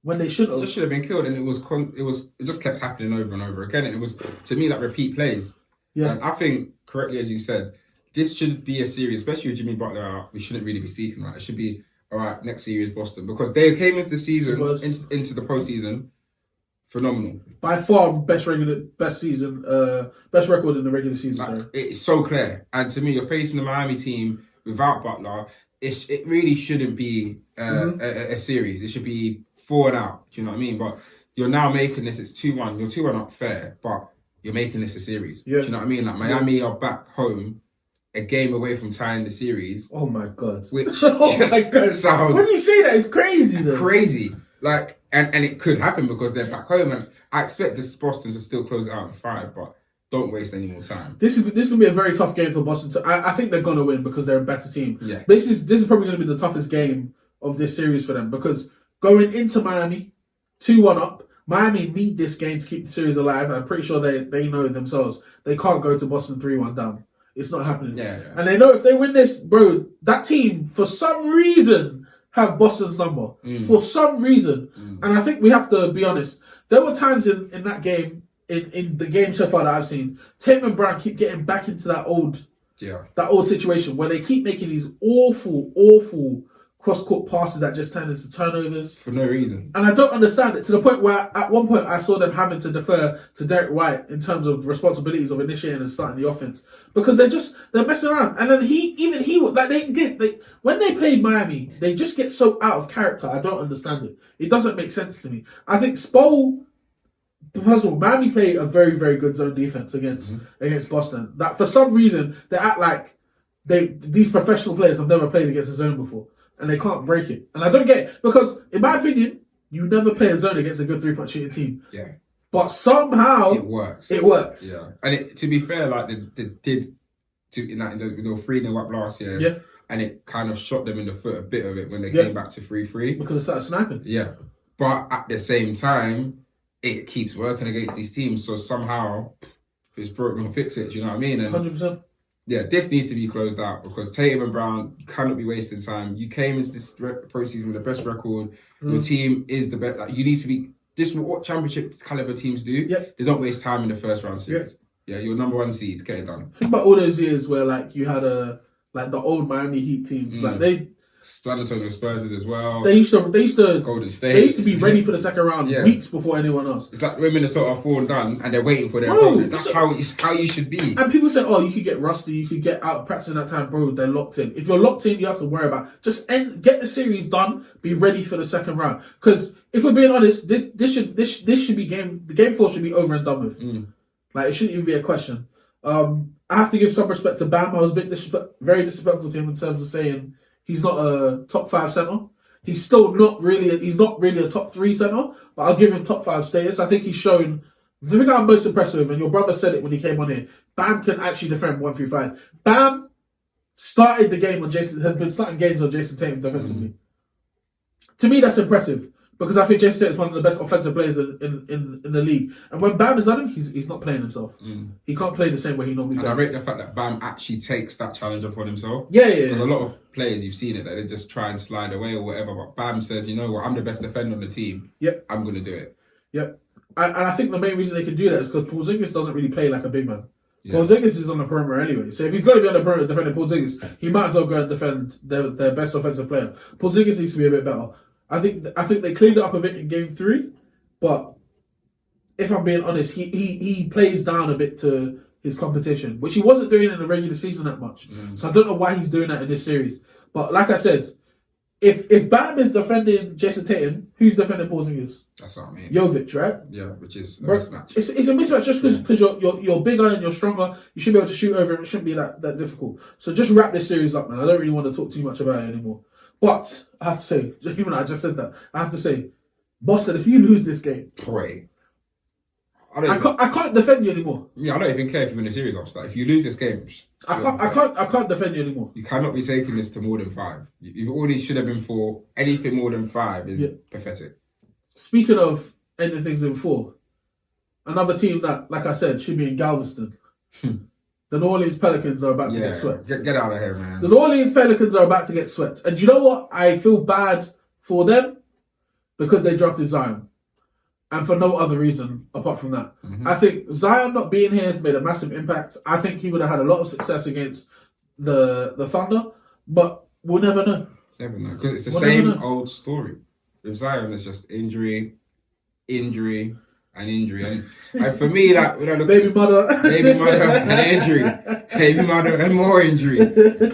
It should have been killed, and it just kept happening over and over again. And it was, to me, like repeat plays. Yeah. And I think, correctly as you said, this should be a series, especially with Jimmy Butler out. We shouldn't really be speaking, right? It should be, all right, next series Boston, because they came into the season, into the postseason, phenomenal. By far, best record in the regular season. Like, it's so clear, and to me, you're facing the Miami team without Butler. It really shouldn't be a series. It should be 4 and out. Do you know what I mean? But you're now making this. It's 2-1. You're 2-1 up fair, but you're making this a series. Yeah. Do you know what I mean? Like Miami are back home, a game away from tying the series. Oh my god! Which sounds, when you say that, it's crazy. Though. Crazy. Like, and it could happen because they're back home, and I expect this Boston to still close it out in 5, but don't waste any more time. This is going to be a very tough game for Boston. I think they're going to win because they're a better team. Yeah. This is probably going to be the toughest game of this series for them because going into Miami, 2-1 up. Miami need this game to keep the series alive. I'm pretty sure they know it themselves. They can't go to Boston 3-1 down. It's not happening. Yeah. And they know if they win this, bro, that team, for some reason, have Boston's number. For some reason. And I think we have to be honest. There were times in that game, in the game so far that I've seen, Tatum and Brown keep getting back into that old situation where they keep making these awful cross-court passes that just turn into turnovers. For no reason. And I don't understand it, to the point where at one point I saw them having to defer to Derek White in terms of responsibilities of initiating and starting the offense. Because they're messing around. And then when they played Miami, they just get so out of character. I don't understand it. It doesn't make sense to me. I think Spo, first of all, Miami played a very, very good zone defense against Boston. That for some reason, they act like these professional players have never played against a zone before. And they can't break it. And I don't get it. Because, in my opinion, you never play a zone against a good 3-point shooting team. Yeah. But somehow... It works. Yeah. And to be fair, like, they did... They were 3-0 up last year. Yeah. And it kind of shot them in the foot a bit of it when they came back to 3-3. Because they started sniping. Yeah. But at the same time, it keeps working against these teams. So somehow, if it's broken, fix it. Do you know what I mean? And 100%. Yeah, this needs to be closed out because Tatum and Brown cannot be wasting time. You came into this postseason with the best record. Your team is the best. Like, you need to be. This is what championship caliber teams do. Yep. They don't waste time in the first round series. Yeah, you're number 1 seed. Get it done. Think about all those years where like you had the old Miami Heat teams. Like they. San Antonio Spurs as well. They used to Golden State. They used to be ready for the second round weeks before anyone else. It's like when Minnesota are 4-done and they're waiting for their opponent. That's how you should be. And people say, "Oh, you could get rusty, you could get out of practice in that time, bro." They're locked in. If you're locked in, you have to worry about get the series done. Be ready for the second round. Because if we're being honest, this should be the game 4 should be over and done with. Like it shouldn't even be a question. I have to give some respect to Bam. I was a bit very disrespectful to him in terms of saying he's not a top 5 center. He's still not really a top 3 center, but I'll give him top 5 status. I think he's shown the thing I'm most impressed with, and your brother said it when he came on here, Bam can actually defend 1 through 5. Bam has been starting games on Jason Tatum defensively. To me, that's impressive Because I think Jason Tatum is one of the best offensive players in the league. And when Bam is on him, he's not playing himself. He can't play the same way he normally plays. And I rate the fact that Bam actually takes that challenge upon himself. Yeah. Because a lot of players, you've seen it, that they just try and slide away or whatever. But Bam says, you know what, I'm the best defender on the team. Yep. I'm going to do it. Yep. And I think the main reason they can do that is because Porzingis doesn't really play like a big man. Yeah. Porzingis is on the perimeter anyway. So if he's going to be on the perimeter defending Porzingis, he might as well go and defend their best offensive player. Porzingis needs to be a bit better. I think they cleaned it up a bit in Game 3, but if I'm being honest, he plays down a bit to his competition, which he wasn't doing in the regular season that much. So I don't know why he's doing that in this series. But like I said, if Bam is defending Jason Tatum, who's defending Porzingis? That's what I mean. Jovic, right? Yeah, which is a mismatch. It's a mismatch just because you're bigger and you're stronger. You should be able to shoot over him. It shouldn't be that difficult. So just wrap this series up, man. I don't really want to talk too much about it anymore. But I have to say, even though I just said that, I have to say, Boston, if you lose this game, pray. I can't defend you anymore. Yeah, I don't even care if you win the series off. Like, if you lose this game, I can't defend you anymore. You cannot be taking this to more than 5. You already should have been 4. Anything more than 5 is pathetic. Speaking of ending things in 4, another team that, like I said, should be in Galveston. The New Orleans Pelicans are about to get swept. Get out of here, man. The New Orleans Pelicans are about to get swept. And do you know what? I feel bad for them because they drafted Zion. And for no other reason apart from that. I think Zion not being here has made a massive impact. I think he would have had a lot of success against the Thunder. But we'll never know. Never know. Because it's the same old story. With Zion, it's just injury, and injury. And for me, that baby mother and injury, baby mother and more injury.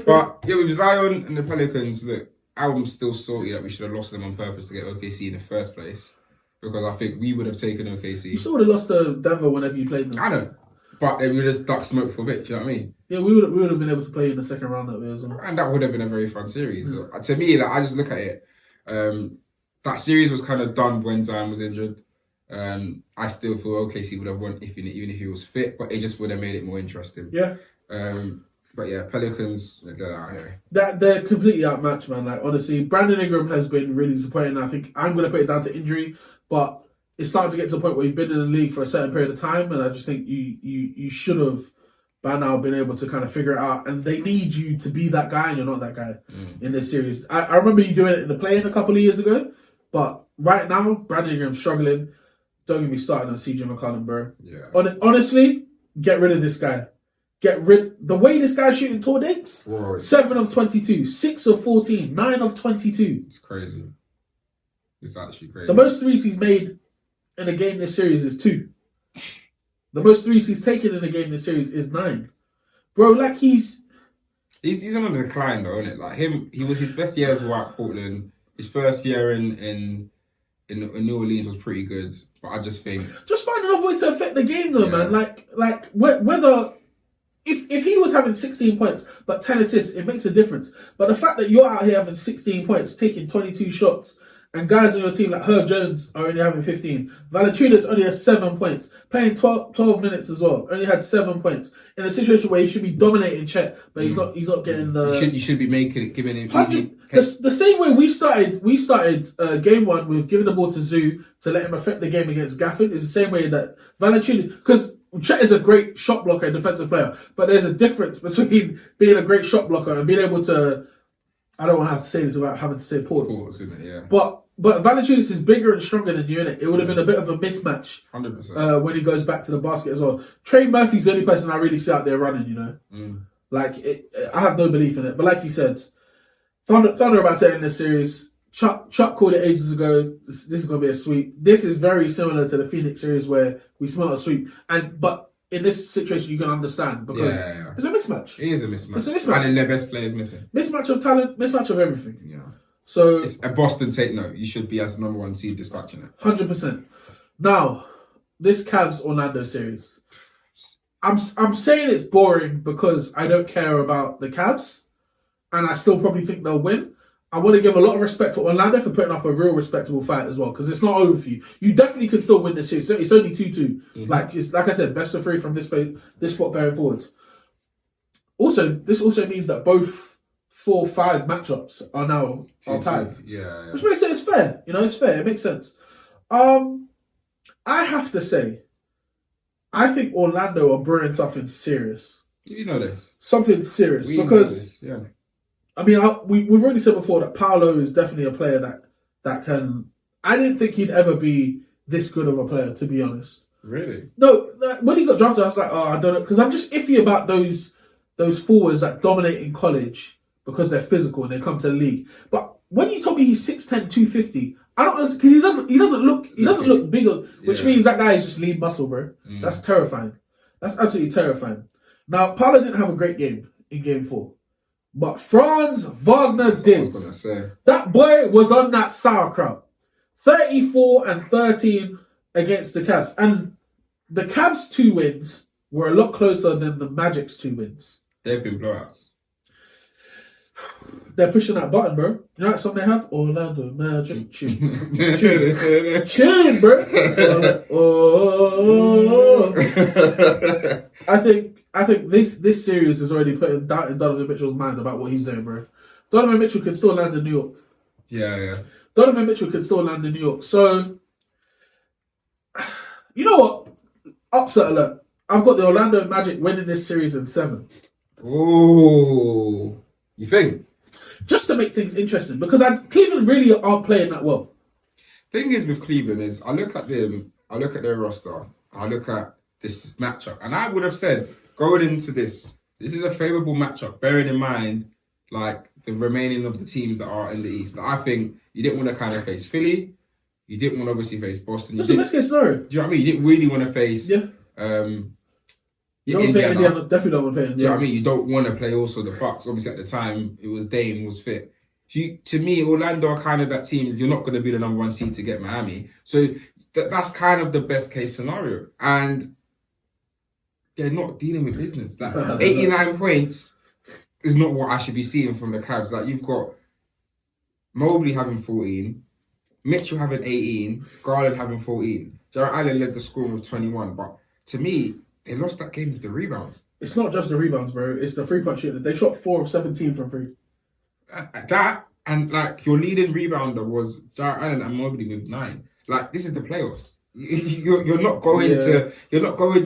But yeah, with Zion and the Pelicans, look, I'm still salty that we should have lost them on purpose to get OKC in the first place, because I think we would have taken OKC. You still would have lost to Denver whenever you played them. I know, but they would have just ducked smoke for a bit. Do you know what I mean? Yeah, we would have been able to play in the second round that way as well, and that would have been a very fun series. So, to me, like, I just look at it. That series was kind of done when Zion was injured. I still feel OKC would have won even if he was fit, but it just would have made it more interesting. Yeah. But yeah, Pelicans, they get out of here. They're completely outmatched, man. Like, honestly, Brandon Ingram has been really disappointing. I think I'm going to put it down to injury, but it's starting to get to a point where you've been in the league for a certain period of time, and I just think you should have by now been able to kind of figure it out. And they need you to be that guy, and you're not that guy in this series. I remember you doing it in the play-in a couple of years ago, but right now, Brandon Ingram's struggling. Don't get me started on CJ McCollum, bro. Yeah. Honestly, get rid of this guy. The way this guy's shooting tour dates, 7 of 22, 6 of 14, 9 of 22. It's crazy. It's actually crazy. The most threes he's made in a game this series is 2. The most threes he's taken in a game this series is 9. Bro, like he's on the decline though, isn't it? Like he was his best years were at Portland. His first year in New Orleans was pretty good, but I just think find another way to affect the game though, man. Like whether if he was having 16 points but 10 assists, it makes a difference. But the fact that you're out here having 16 points, taking 22 shots, and guys on your team like Herb Jones are only having 15. Valanciunas only has 7 points, playing 12 minutes as well. Only had 7 points in a situation where he should be dominating Chet, but he's not getting the. You should be giving him easy. The same way we started game 1 with giving the ball to Zoo to let him affect the game against Gafford is the same way that Valanciunas, because Chet is a great shot blocker and defensive player, but there's a difference between being a great shot blocker and being able to. I don't want to have to say this without having to say pause. Isn't it? Yeah. But Valanciunas is bigger and stronger than you, innit? It would have been a bit of a mismatch 100%. When he goes back to the basket as well. Trey Murphy's the only person I really see out there running, you know? I have no belief in it. But like you said, Thunder are about to end this series. Chuck called it ages ago. This is going to be a sweep. This is very similar to the Phoenix series where we smelled a sweep. But in this situation, you can understand because it's a mismatch. It is a mismatch. It's a mismatch. And then their best players missing. Mismatch of talent, mismatch of everything. Yeah. So it's a Boston take note. You should be as number 1 seed dispatching it. 100%. Now, this Cavs Orlando series. I'm saying it's boring because I don't care about the Cavs, and I still probably think they'll win. I want to give a lot of respect to Orlando for putting up a real respectable fight as well, because it's not over for you. You definitely can still win this series. It's only 2-2. Like I said, best of 3 from this spot going forward. Also, this also means that both 4-5 matchups are now tied. Yeah. Which makes it's fair. It's fair. It makes sense. I have to say, I think Orlando are brewing something serious. You know this. Something serious. Because, I mean, we've already said before that Paolo is definitely a player that can... I didn't think he'd ever be this good of a player, to be honest. Really? No, when he got drafted, I was like, I don't know. Because I'm just iffy about those forwards that dominate in college because they're physical and they come to the league. But when you told me he's 6'10", 250... I don't know, because he doesn't look bigger, which means that guy is just lean muscle, bro. That's terrifying. That's absolutely terrifying. Now, Paolo didn't have a great game in Game 4, but Franz Wagner did. That boy was on that sauerkraut. 34 and 13 against the Cavs, and the Cavs' 2 wins were a lot closer than the Magic's 2 wins. They've been blowouts. They're pushing that button, bro. You know that song they have? Orlando Magic. Tune, bro. I think this series is already putting doubt in Donovan Mitchell's mind about what he's doing, bro. Donovan Mitchell can still land in New York. Yeah. Donovan Mitchell can still land in New York. So, you know what? Upset alert. I've got the Orlando Magic winning this series in 7. Ooh. You think? Just to make things interesting, because Cleveland really aren't playing that well. Thing is with Cleveland is I look at their roster, I look at this matchup, and I would have said going into this is a favourable matchup, bearing in mind like the remaining of the teams that are in the East. Like, I think you didn't want to kind of face Philly, you didn't want to obviously face Boston. That's the best case scenario. Do you know what I mean? You didn't really want to face You don't play Indiana. Definitely don't want to play Indiana. Do you know what I mean? You don't want to play also the Bucks. Obviously, at the time, it was Dame was fit. To me, Orlando are kind of that team. You're not going to be the number 1 seed to get Miami. So that's kind of the best case scenario. And they're not dealing with business. Like 89 points is not what I should be seeing from the Cavs. Like you've got Mobley having 14, Mitchell having 18, Garland having 14. Jarrett Allen led the scoring with 21. But to me, they lost that game with the rebounds. It's not just the rebounds, bro. It's the 3-point shooting. They shot 4 of 17 from 3. That, and like your leading rebounder was Jarrett Allen and Mobley with 9. Like this is the playoffs. You're not going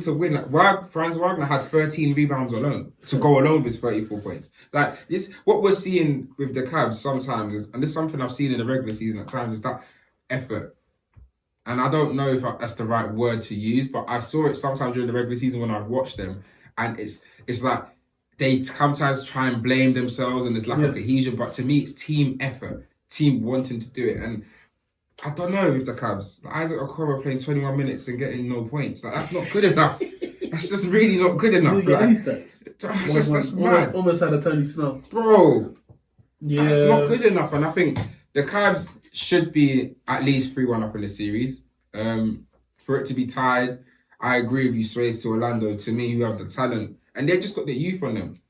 to win. Like Franz Wagner had 13 rebounds alone to go alone with 34 points. Like this, what we're seeing with the Cavs sometimes is, and this is something I've seen in the regular season at times, is that effort. And I don't know if that's the right word to use, but I saw it sometimes during the regular season when I've watched them, and it's like they sometimes try and blame themselves and there's lack of cohesion. But to me, it's team effort, team wanting to do it. And I don't know if the Cavs, like Isaac Okoro playing 21 minutes and getting no points, like that's not good enough. That's just really not good enough. That's mad. Almost had a Tony Snell, bro. Yeah, that's not good enough. And I think the Cavs should be at least 3-1 up in the series. For it to be tied, I agree with you, Sways to Orlando. To me, who have the talent, and they've just got the youth on them,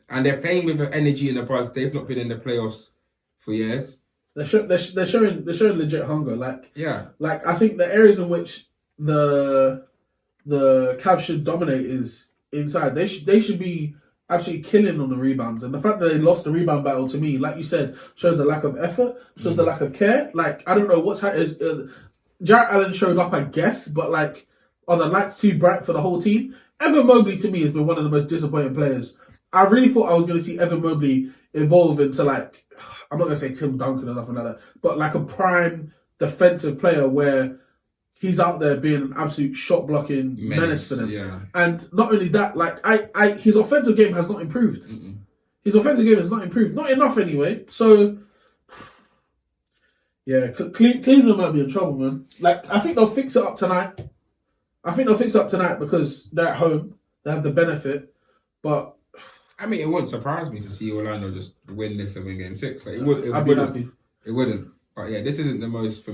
and they're playing with the energy and the buzz. They've not been in the playoffs for years. They're showing legit hunger. Like I think the areas in which the Cavs should dominate is inside. They should be absolutely killing on the rebounds, and the fact that they lost the rebound battle, to me, like you said, shows the lack of effort, shows the lack of care. Like I don't know what's happening. Jarrett Allen showed up, I guess, but like, are the lights too bright for the whole team? Evan Mobley, to me, has been one of the most disappointing players. I really thought I was going to see Evan Mobley evolve into like, I'm not going to say Tim Duncan or nothing like that, but like a prime defensive player where he's out there being an absolute shot blocking menace for them. Yeah. And not only that, like his offensive game has not improved. Mm-mm. His offensive game has not improved. Not enough anyway. So yeah, Cleveland might be in trouble, man. Like I think they'll fix it up tonight. Because they're at home. They have the benefit. But I mean, it wouldn't surprise me to see Orlando just win this and win Game 6. Like, I'd be happy. It wouldn't. But yeah, this isn't the most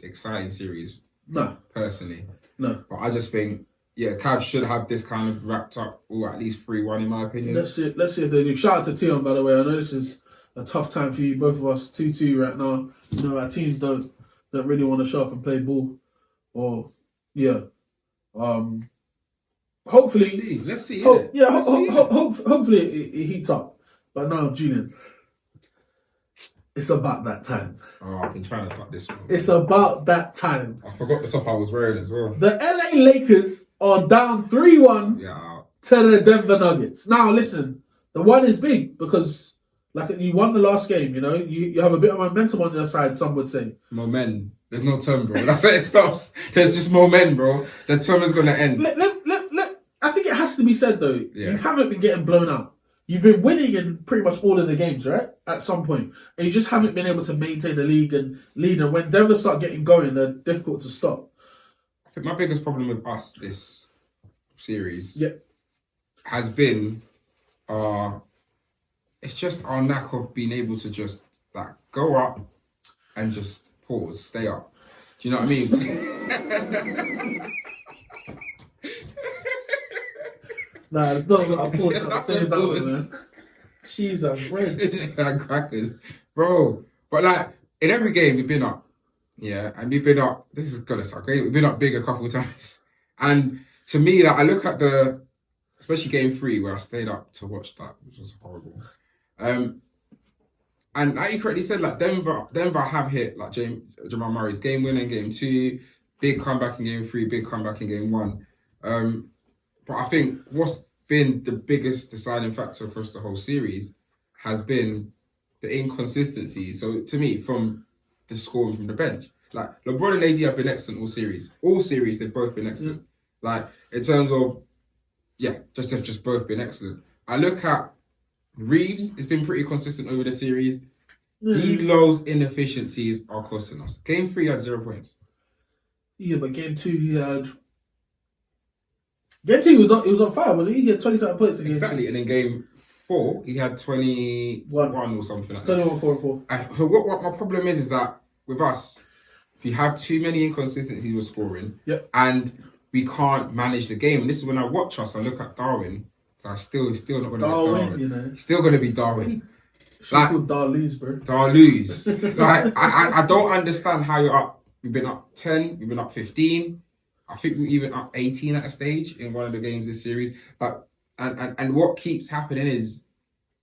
exciting series. No. Personally. No. But I just think, Cavs should have this kind of wrapped up, or at least 3-1 in my opinion. Let's see if they do. Shout out to Tion, by the way. I know this is a tough time for you, both of us, 2-2 right now. You know, our teams don't really want to show up and play ball. Or, hopefully... Let's see. Hopefully it heats up. But now, Julian, it's about that time. Oh, I've been trying to put this one. It's about that time. I forgot the stuff I was wearing as well. The LA Lakers are down 3-1 to the Denver Nuggets. Now, listen, the one is big because like you won the last game, you know, you have a bit of momentum on your side, some would say. Momentum. There's no term, bro. That's where it stops. There's just momentum, bro. The term is going to end. I think it has to be said, though. Yeah. You haven't been getting blown out. You've been winning in pretty much all of the games, right? At some point. And you just haven't been able to maintain the league and lead. And when Denver start getting going, they're difficult to stop. I think my biggest problem with us this series has been it's just our lack of being able to just like go up and just pause, stay up. Do you know what I mean? Nah, it's not a pause. I'm saying that one, man. Cheese and bread. And crackers. Bro. But like, in every game we've been up. Yeah, and we've been up. This is gonna suck, okay? We've been up big a couple of times. And to me, like, I look at especially game 3 where I stayed up to watch that, which was horrible. And like you correctly said, like Denver have hit like Jamal Murray's game winner in game 2, big comeback in game 3, big comeback in game 1. But I think what's been the biggest deciding factor across the whole series has been the inconsistency. So to me, from the scoring from the bench, like LeBron and AD have been excellent all series. All series they've both been excellent. Like in terms of just both been excellent. I look at Reeves, it's been pretty consistent over the series. D'Lo's inefficiencies are costing us. Game 3 had 0 points. Yeah, but game 2 he had. Game 2 he was on fire, wasn't he? He had 27 points in game 2. Exactly, and in game 4 he had 21 or something like that. 21, 4 and 4. So what my problem is that with us, we have too many inconsistencies with scoring, and we can't manage the game. And this is when I watch us, I look at Darwin. I'm still not going to be Darwin. You know. Still going to be Darwin. Like, called Darluz, bro. Darluz. Like, I don't understand how you're up. We've been up 10, we've been up 15. I think we're even up 18 at a stage in one of the games this series. But and what keeps happening is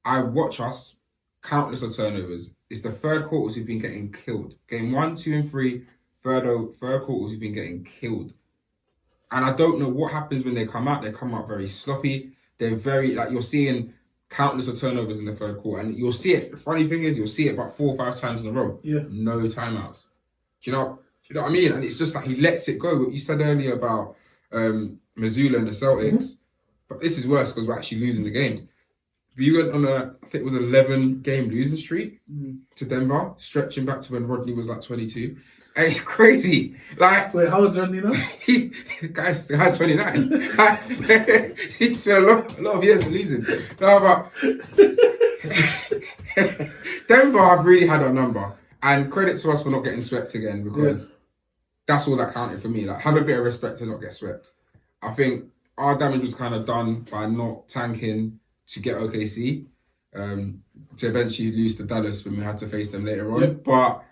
I watch us countless of turnovers. It's the third quarters we've been getting killed. Game 1, 2, and 3, third quarters we've been getting killed. And I don't know what happens when they come out. They come out very sloppy. They're very, like, you're seeing countless of turnovers in the third quarter. And you'll see it. The funny thing is, you'll see it about 4 or 5 times in a row. Yeah. No timeouts. Do you know what I mean? And it's just like he lets it go. What you said earlier about Missoula and the Celtics. But this is worse because we're actually losing the games. We went on I think it was 11-game losing streak to Denver, stretching back to when Rodney was like 22. And it's crazy. Like, wait, how old's Rodney now? The guy's 29. He's been a lot of years of losing. No, but Denver have really had our number. And credit to us for not getting swept again, because that's all that counted for me. Like, have a bit of respect to not get swept. I think our damage was kind of done by not tanking to get OKC, to eventually lose to Dallas when we had to face them later on. But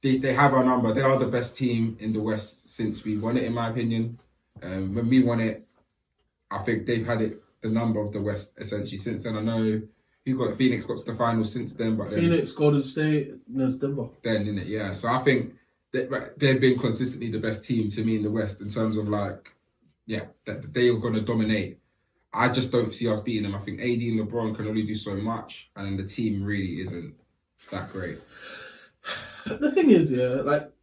they have our number. They are the best team in the West since we won it, in my opinion. When we won it, I think they've had it, the number of the West, essentially. Since then, I know Phoenix got to the finals since then. But Phoenix, Golden State, there's Denver. Then, innit, yeah. So I think they've been consistently the best team to me in the West in terms of like, that they are going to dominate. I just don't see us beating them. I think AD and LeBron can only do so much, and the team really isn't that great. The thing is,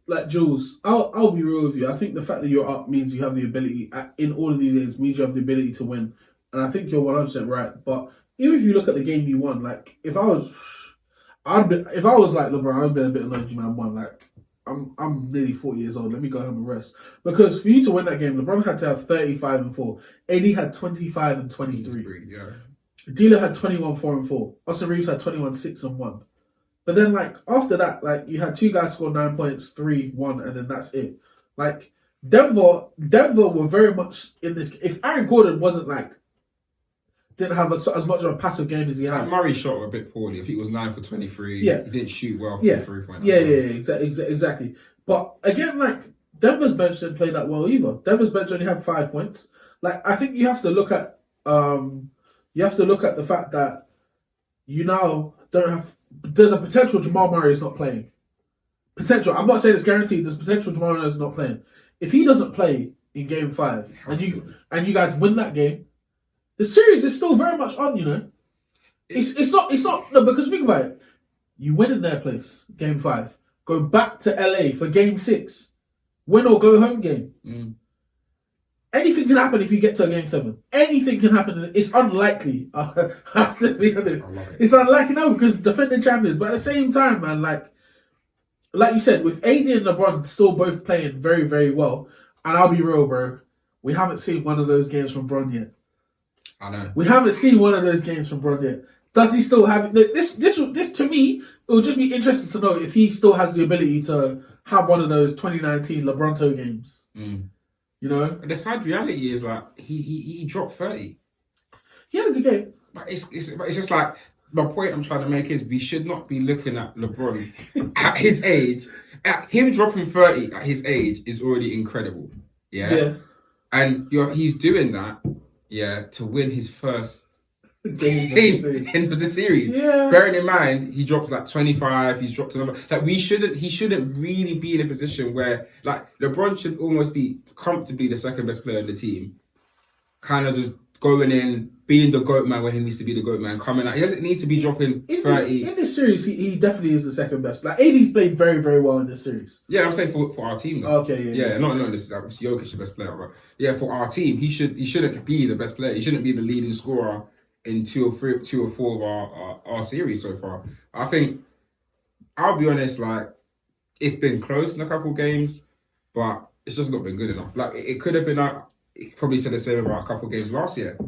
like Jules, I'll be real with you. I think the fact that you're up means you have the ability, in all of these games, means you have the ability to win. And I think you're 100% right. But even if you look at the game you won, like, if I was like LeBron, I'd be a bit annoyed you man won. Like, I'm nearly 40 years old. Let me go home and rest. Because for you to win that game, LeBron had to have 35 and 4. AD had 25 and 23. Yeah. D'Lo had 21, 4 and 4. Austin Reeves had 21, 6 and 1. But then, like, after that, like, you had 2 guys score 9 points, 3, 1, and then that's it. Like, Denver were very much in this. If Aaron Gordon wasn't, like, didn't have as much of a passive game as he had. Murray shot a bit poorly. If he was 9 for 23, he didn't shoot well for 3-point. Exactly. But again, like, Denver's bench didn't play that well either. Denver's bench only had 5 points. Like, I think you have to look at the fact that you now don't have. There's a potential Jamal Murray is not playing. Potential. I'm not saying it's guaranteed. There's potential Jamal Murray is not playing. If he doesn't play in Game 5 and you guys win that game, the series is still very much on. You know, it's not. No, because think about it. You win in their place, Game 5. Go back to LA for Game 6. Win or go home game. Anything can happen if you get to a Game 7. Anything can happen. It's unlikely. I have to be honest. It's unlikely, no, because defending champions. But at the same time, man, like you said, with AD and LeBron still both playing very, very well, and I'll be real, bro, we haven't seen one of those games from Bron yet. I know. We haven't seen one of those games from Bron yet. Does he still have this? To me, it would just be interesting to know if he still has the ability to have one of those 2019 LeBronto games. You know, the sad reality is like he dropped 30. He had a good game, but it's just like my point I'm trying to make is we should not be looking at LeBron at his age. At him dropping 30 at his age is already incredible. Yeah. And he's doing that. Yeah, to win his first game of the series. Yeah. Bearing in mind, he dropped like 25. He's dropped a number. Like he shouldn't really be in a position where like LeBron should almost be comfortably the second best player on the team. Kind of just going in, being the GOAT man when he needs to be the GOAT man. Coming out, he doesn't need to be dropping 30. In this series, he definitely is the second best. Like AD's played very, very well in this series. Yeah, I'm saying for our team. Though. Okay, yeah. No, this is Jokic the best player, but yeah, for our team, he shouldn't be the best player. He shouldn't be the leading scorer in two or four of our series so far. I think, I'll be honest, like, it's been close in a couple games, but it's just not been good enough. Like, it could have been, probably said the same about a couple games last year.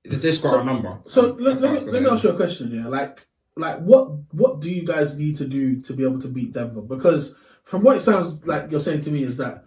They just got a number. So, let me ask you a question, yeah? Like what do you guys need to do to be able to beat Denver? Because from what it sounds like you're saying to me is that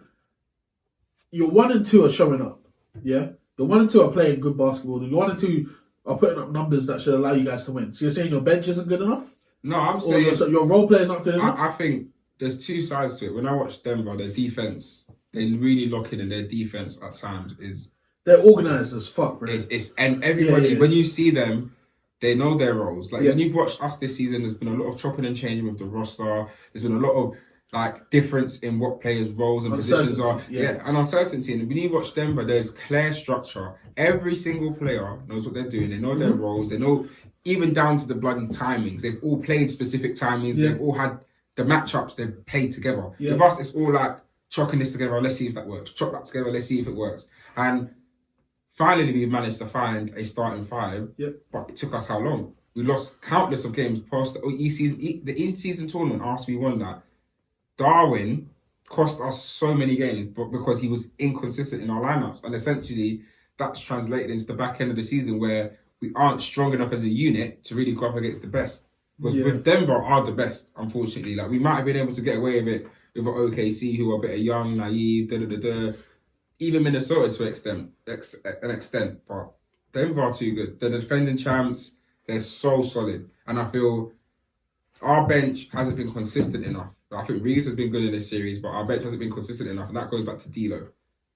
your 1 and 2 are showing up, yeah? Your 1 and 2 are playing good basketball. Your 1 and 2 are putting up numbers that should allow you guys to win. So you're saying your bench isn't good enough? No, I'm saying your role players not good enough? I think there's two sides to it. When I watch Denver, their defense, they really lock in, and their defense at times is... They're organised as fuck, bro. And everybody, when you see them, they know their roles. Like when you've watched us this season, there's been a lot of chopping and changing with the roster. There's been a lot of like difference in what players' roles and positions are. And uncertainty. And when you watch Denver, there's clear structure. Every single player knows what they're doing. They know their roles. They know even down to the bloody timings. They've all played specific timings. They've all had the matchups they've played together. With us, it's all like chucking this together. Let's see if that works. Chop that together. Let's see if it works. And finally, we managed to find a starting 5. But it took us how long? We lost countless of games past the in-season tournament after we won that. Darwin cost us so many games because he was inconsistent in our lineups. And essentially, that's translated into the back end of the season where we aren't strong enough as a unit to really go up against the best. Because with Denver are the best, unfortunately. Like we might have been able to get away with it with OKC, who are a bit young, naive, even Minnesota to an extent, but Denver are too good. They're the defending champs. They're so solid. And I feel our bench hasn't been consistent enough. I think Reeves has been good in this series, but our bench hasn't been consistent enough. And that goes back to D'Lo.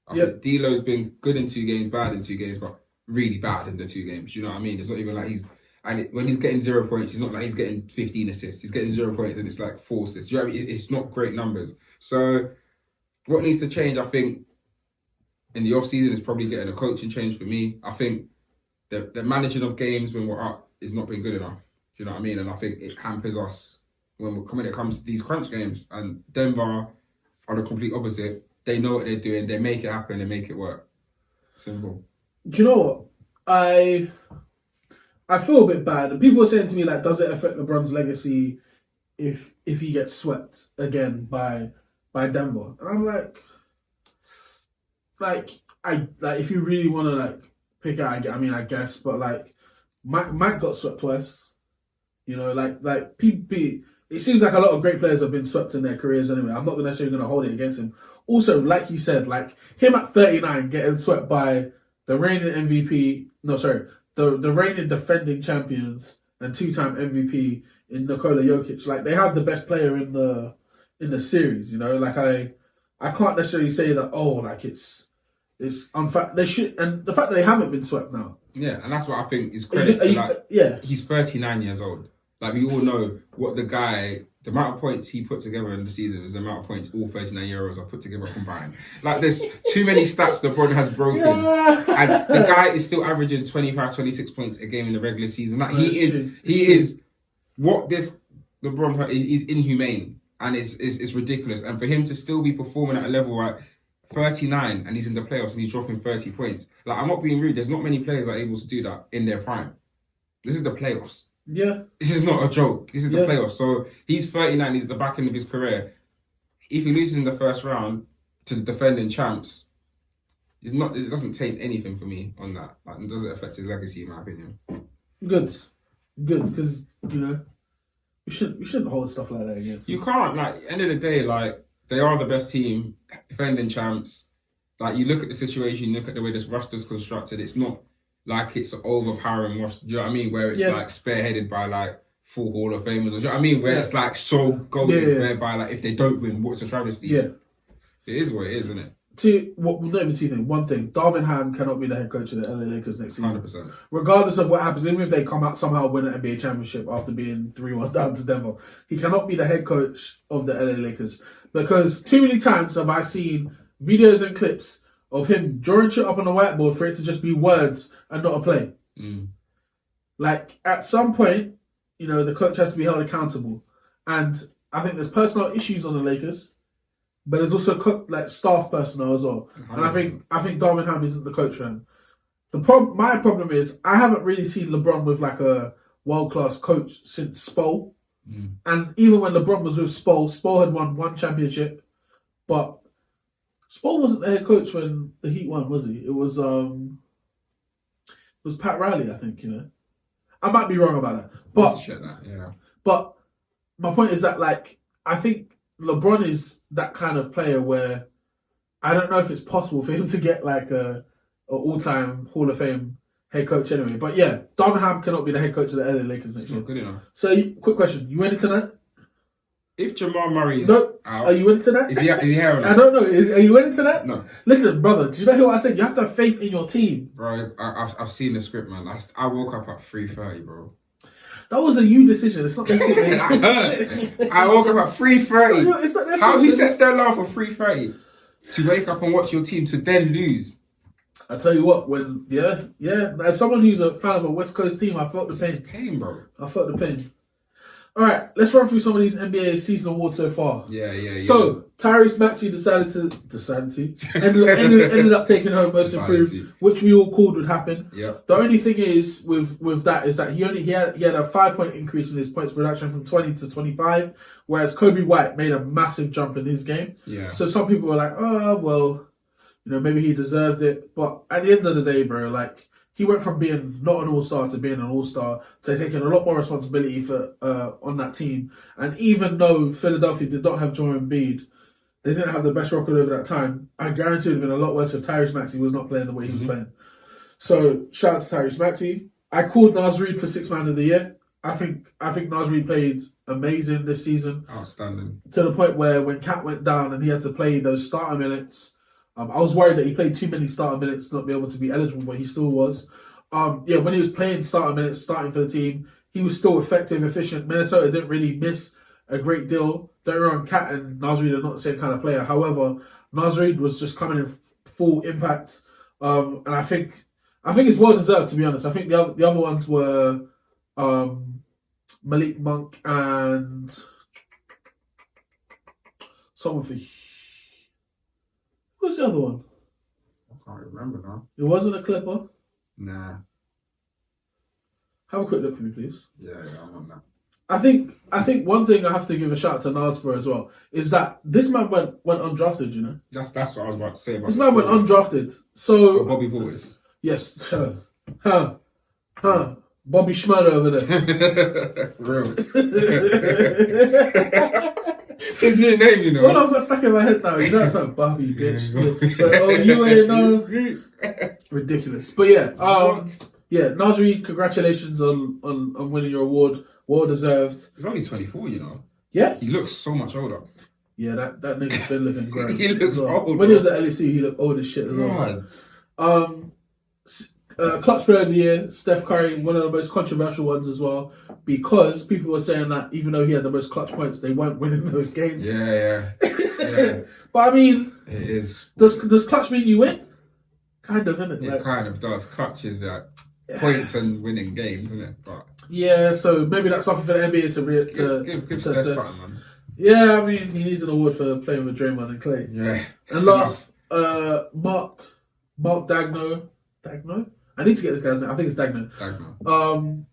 I think D'Lo's been good in 2 games, bad in 2 games, but really bad in the 2 games. You know what I mean? It's not even like when he's getting 0 points, it's not like he's getting 15 assists. He's getting 0 points and it's like 4 assists. You know what I mean? It's not great numbers. So what needs to change, I think, in the off-season is probably getting a coaching change for me. I think the managing of games when we're up is not been good enough. Do you know what I mean? And I think it hampers us when it comes to these crunch games. And Denver are the complete opposite. They know what they're doing. They make it happen. They make it work. Simple. Do you know what? I feel a bit bad. And people are saying to me, like, does it affect LeBron's legacy if he gets swept again by Denver? And I'm like, if you really want to like pick out, I guess, but like Mike got swept twice. You know, like people. It seems like a lot of great players have been swept in their careers anyway. I'm not necessarily going to hold it against him. Also, like you said, like him at 39 getting swept by the reigning MVP. No, sorry, the reigning defending champions and 2-time MVP in Nikola Jokic. Like they have the best player in the series. You know, like I can't necessarily say that. Oh, like it's unfair. They should, and the fact that they haven't been swept now Yeah, and that's what I think is credit to he's 39 years old. Like, we all know what the amount of points he put together in the season is the amount of points all 39-year-olds are put together combined. Like, there's too many stats LeBron has broken. And the guy is still averaging 25, 26 points a game in the regular season. Like, he is what this LeBron is inhumane. And it's ridiculous. And for him to still be performing at a level at 39 and he's in the playoffs and he's dropping 30 points. Like, I'm not being rude. There's not many players that are able to do that in their prime. This is the playoffs. Yeah. This is not a joke. This is the playoffs. So he's 39. He's at the back end of his career. If he loses in the first round to the defending champs, it doesn't take anything for me on that. Like, it doesn't affect his legacy, in my opinion. Good. Because, we shouldn't hold stuff like that against him. You can't. Like, end of the day, like, they are the best team, defending champs. Like, you look at the situation, you look at the way this roster's constructed, it's not like it's an overpowering roster. Do you know what I mean? Where it's like spearheaded by like full Hall of Famers. Or, do you know what I mean? Where it's like so golden, whereby like if they don't win, what's a travesty? Yeah. It is what it is, isn't it? Not even two things. One thing, Darvin Ham cannot be the head coach of the LA Lakers next season. 100%. Regardless of what happens, even if they come out somehow win an NBA championship after being 3-1 down to Denver, he cannot be the head coach of the LA Lakers. Because too many times have I seen videos and clips of him drawing shit up on the whiteboard for it to just be words and not a play. Like, at some point, the coach has to be held accountable. And I think there's personal issues on the Lakers, but there's also staff personnel as well. 100%. And I think Darvin Ham isn't the coach for him. My problem is I haven't really seen LeBron with like a world-class coach since Spo. And even when LeBron was with Spo had won one championship, but Spo wasn't the head coach when the Heat won, was he? It was Pat Riley, I think. I might be wrong about that, but my point is that like I think LeBron is that kind of player where I don't know if it's possible for him to get like a all-time Hall of Fame head coach anyway. But yeah, Darvin Ham cannot be the head coach of the LA Lakers next year. Not good enough. So, quick question: you winning tonight? If Jamal Murray is out, are you winning tonight? Is he here or not? I don't know. Are you winning tonight? No. Listen, brother. Do you know what I said? You have to have faith in your team, bro. I've seen the script, man. I woke up at 3:30, bro. That was a you decision. It's not their fault. I woke up at 3:30. It's not their fault. How who sets their alarm for 3:30 to wake up and watch your team to then lose? I tell you what, as someone who's a fan of a West Coast team, I felt the pain. Pain, bro. I felt the pain. All right, let's run through some of these NBA season awards so far. Yeah. So Tyrese Maxey ended up taking home Most Improved, which we all called would happen. Yeah. The only thing is with that is that he had a 5-point increase in his points production from 20 to 25, whereas Kobe White made a massive jump in his game. Yeah. So some people were like, oh well, maybe he deserved it, but at the end of the day, bro, like. He went from being not an all-star to being an all-star to taking a lot more responsibility for on that team. And even though Philadelphia did not have Joel Embiid, they didn't have the best record over that time. I guarantee it would have been a lot worse if Tyrese Maxey was not playing the way he was playing. So shout out to Tyrese Maxey. I called Naz Reid for Sixth Man of the Year. I think Naz Reid played amazing this season. Outstanding. To the point where when Cat went down and he had to play those starter minutes. I was worried that he played too many starter minutes to not be able to be eligible, but he still was. When he was playing starter minutes, starting for the team, he was still effective, efficient. Minnesota didn't really miss a great deal. Don't get me wrong, Cat and Naz Reid are not the same kind of player. However, Naz Reid was just coming in full impact, and I think it's well deserved, to be honest. I think the other ones were Malik Monk and someone for. What's the other one? I can't remember now. It wasn't a Clipper? Nah. Have a quick look for me, please. Yeah, I'm on that. I think one thing I have to give a shout out to Nas for as well is that this man went undrafted, That's what I was about to say about this man went undrafted. So Bobby Boys. Yes. Bobby Schmurder over there. Real. His new name, Well, I've got stuck in my head now. That's like Bobby, bitch. But, you ain't know. Ridiculous. But Naz Reid, congratulations on winning your award. Well deserved. He's only 24, Yeah. He looks so much older. Yeah, that nigga's been looking great. He looks old. When he was at LSU, he looked old as shit as well. Clutch Player of the Year, Steph Curry, one of the most controversial ones as well, because people were saying that even though he had the most clutch points, they weren't winning those games. Yeah. But I mean, it is. Does clutch mean you win? Kind of, isn't it? It kind of does. Clutch is points and winning games, isn't it? But yeah, so maybe that's something for the NBA to give Steph something, man. Yeah, I mean, he needs an award for playing with Draymond and Clay. Yeah. And last, Mark Dagno. I need to get this guy's name. I think it's Dagno.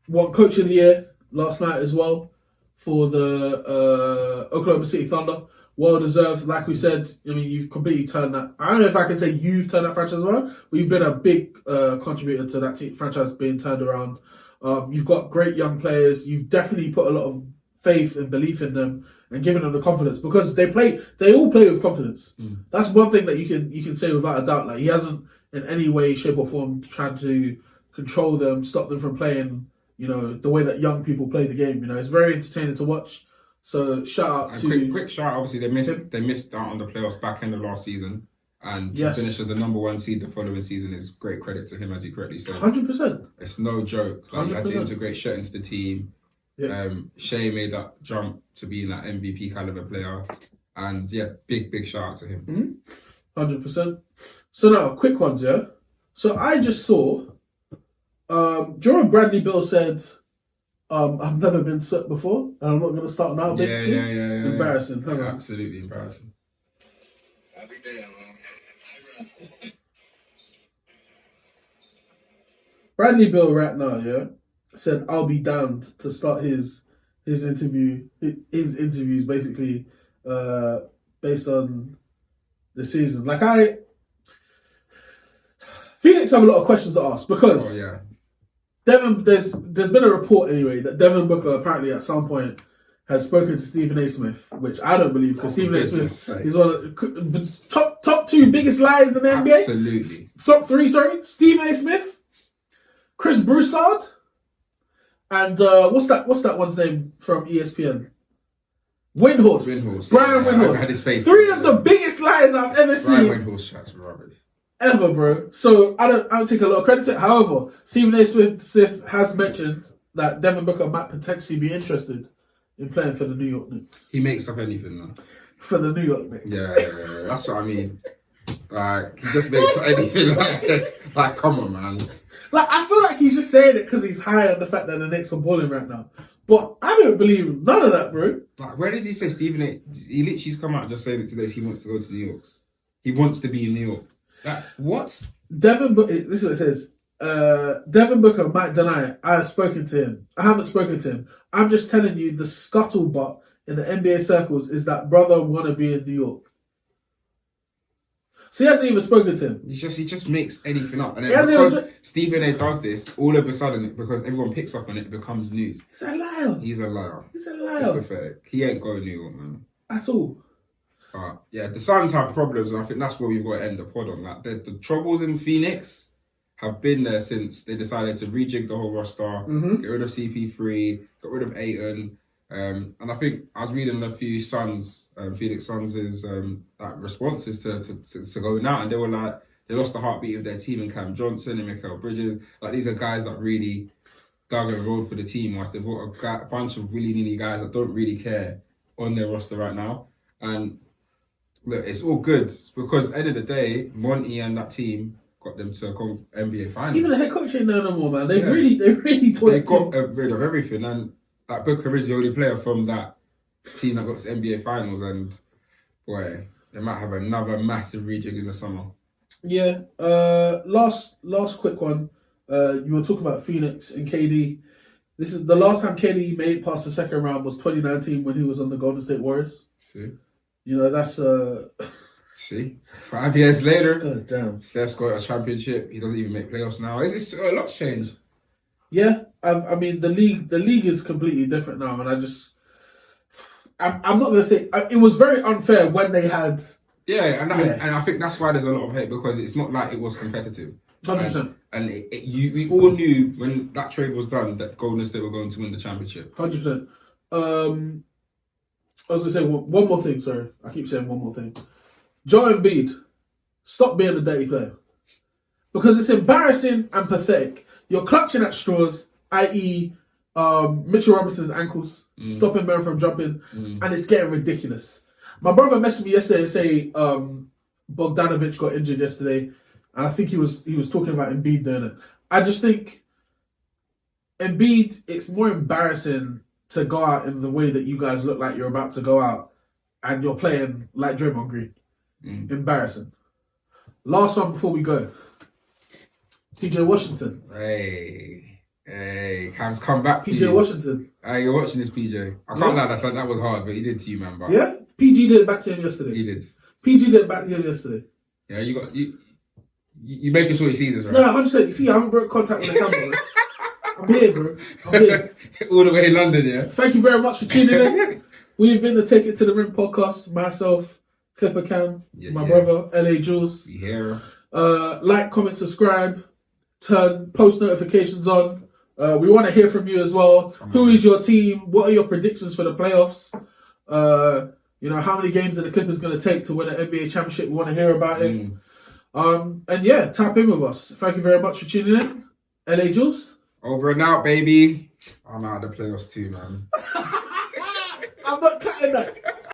Won Coach of the Year last night as well for the Oklahoma City Thunder. Well deserved. Like we said, I mean, you've completely turned that. I don't know if I can say you've turned that franchise around, but you've been a big contributor to that franchise being turned around. You've got great young players. You've definitely put a lot of faith and belief in them and given them the confidence, because they all play with confidence. That's one thing that you can say without a doubt. Like, he hasn't in any way, shape or form tried to control them, stop them from playing, the way that young people play the game. It's very entertaining to watch. So shout out to quick shout. Obviously, they missed out on the playoffs back end of last season, and to finish as the number 1 seed the following season is great credit to him, as he correctly said. 100%. It's no joke. Like, he had to integrate Shet into the team. Yeah. Shea made that jump to being that MVP caliber player, and big shout out to him. 100%. So now, quick ones, yeah. So I just saw, Jerome Bradley Bill said, I've never been swept before, and I'm not going to start now, basically. Yeah. Embarrassing. Hang on. Absolutely embarrassing. Every day, man. Bradley Bill right now, said I'll be damned to start his interviews basically based on the season. Like, Phoenix have a lot of questions to ask, because Devin, there's been a report anyway that Devin Booker apparently at some point has spoken to Stephen A. Smith, which I don't believe, because Stephen A. Smith is one of the top 2 biggest liars in the NBA. Absolutely. Top 3, sorry. Stephen A. Smith, Chris Broussard, and what's that one's name from ESPN? Windhorse. Brian Windhorse. 3 of the biggest liars I've ever seen. Brian Windhorse chats rubbish. Ever, bro. So I don't take a lot of credit to it. However, Stephen A. Smith has mentioned that Devin Booker might potentially be interested in playing for the New York Knicks. He makes up anything, though. For the New York Knicks. Yeah. That's what I mean. Like, he just makes up anything like that. Like, come on, man. Like, I feel like he's just saying it because he's high on the fact that the Knicks are balling right now. But I don't believe none of that, bro. Like, where does he say Stephen A? He literally's come out just saying it today. He wants to go to New York. He wants to be in New York. Like, what? This is what it says. Devin Booker might deny it. I haven't spoken to him. I'm just telling you, the scuttlebutt in the NBA circles is that brother want to be in New York. So he hasn't even spoken to him. He just makes anything up. And then because Stephen A does this, all of a sudden, because everyone picks up on it, it becomes news. He's a liar. He's a liar. It's pathetic. He ain't going to New York, man. At all. The Suns have problems, and I think that's where we've got to end the pod on that. The troubles in Phoenix have been there since they decided to rejig the whole roster, get rid of CP3, got rid of Ayton. And I think I was reading a few Phoenix Suns' responses to going out, and they were like, they lost the heartbeat of their team in Cam Johnson and Mikal Bridges. Like, these are guys that really dug and rolled for the team, whilst they've got a bunch of willy-nilly guys that don't really care on their roster right now. And look, it's all good, because at the end of the day, Monty and that team got them to a NBA final. Even the head coach ain't there no more, man. They really taught They got rid of everything, and like, Booker is the only player from that team that got to NBA finals, and boy, they might have another massive rejig in the summer. Yeah. Last quick one. You were talking about Phoenix and KD. This is the last time KD made it past the second round was 2019 when he was on the Golden State Warriors. See? That's See? 5 years later. God damn. Steph's got a championship. He doesn't even make playoffs now. It's a lot's changed. Yeah. I mean, the league is completely different now, and I'm not going to say it was very unfair when they had. Yeah, and I think that's why there's a lot of hate, because it's not like it was competitive. 100%. And we all knew when that trade was done that Golden State were going to win the championship. 100%. I was going to say one more thing, sorry. I keep saying one more thing. Joel Embiid, stop being a dirty player. because it's embarrassing and pathetic. You're clutching at straws, i.e., Mitchell Robinson's ankles, stopping men from jumping, and it's getting ridiculous. My brother messaged me yesterday and say Bogdanovic got injured yesterday, and I think he was talking about Embiid doing it. I just think Embiid, it's more embarrassing to go out in the way that you guys look like you're about to go out, and you're playing like Draymond Green. Embarrassing. Last one before we go. PJ Washington. Hey, Cam's come back. PJ Washington. Hey, you're watching this, PJ. I can't lie, that was hard, but he did to you, man. Bro. Yeah? PG did it back to him yesterday. He did. PG did it back to him yesterday. Yeah, you making sure he sees this, right? No, 100%. You see, I haven't broke contact with the camera. I'm here, bro. I'm here. All the way in London, yeah? Thank you very much for tuning in. We've been the Take It to the Rim podcast. Myself, Clipper Cam, my brother, LA Juls. Yeah. Like, comment, subscribe. Turn post notifications on. We want to hear from you as well. Who is your team? What are your predictions for the playoffs? How many games are the Clippers going to take to win an NBA championship? We want to hear about it. And yeah, tap in with us. Thank you very much for tuning in. LA Jules. Over and out, baby. I'm out of the playoffs too, man. I'm not cutting that.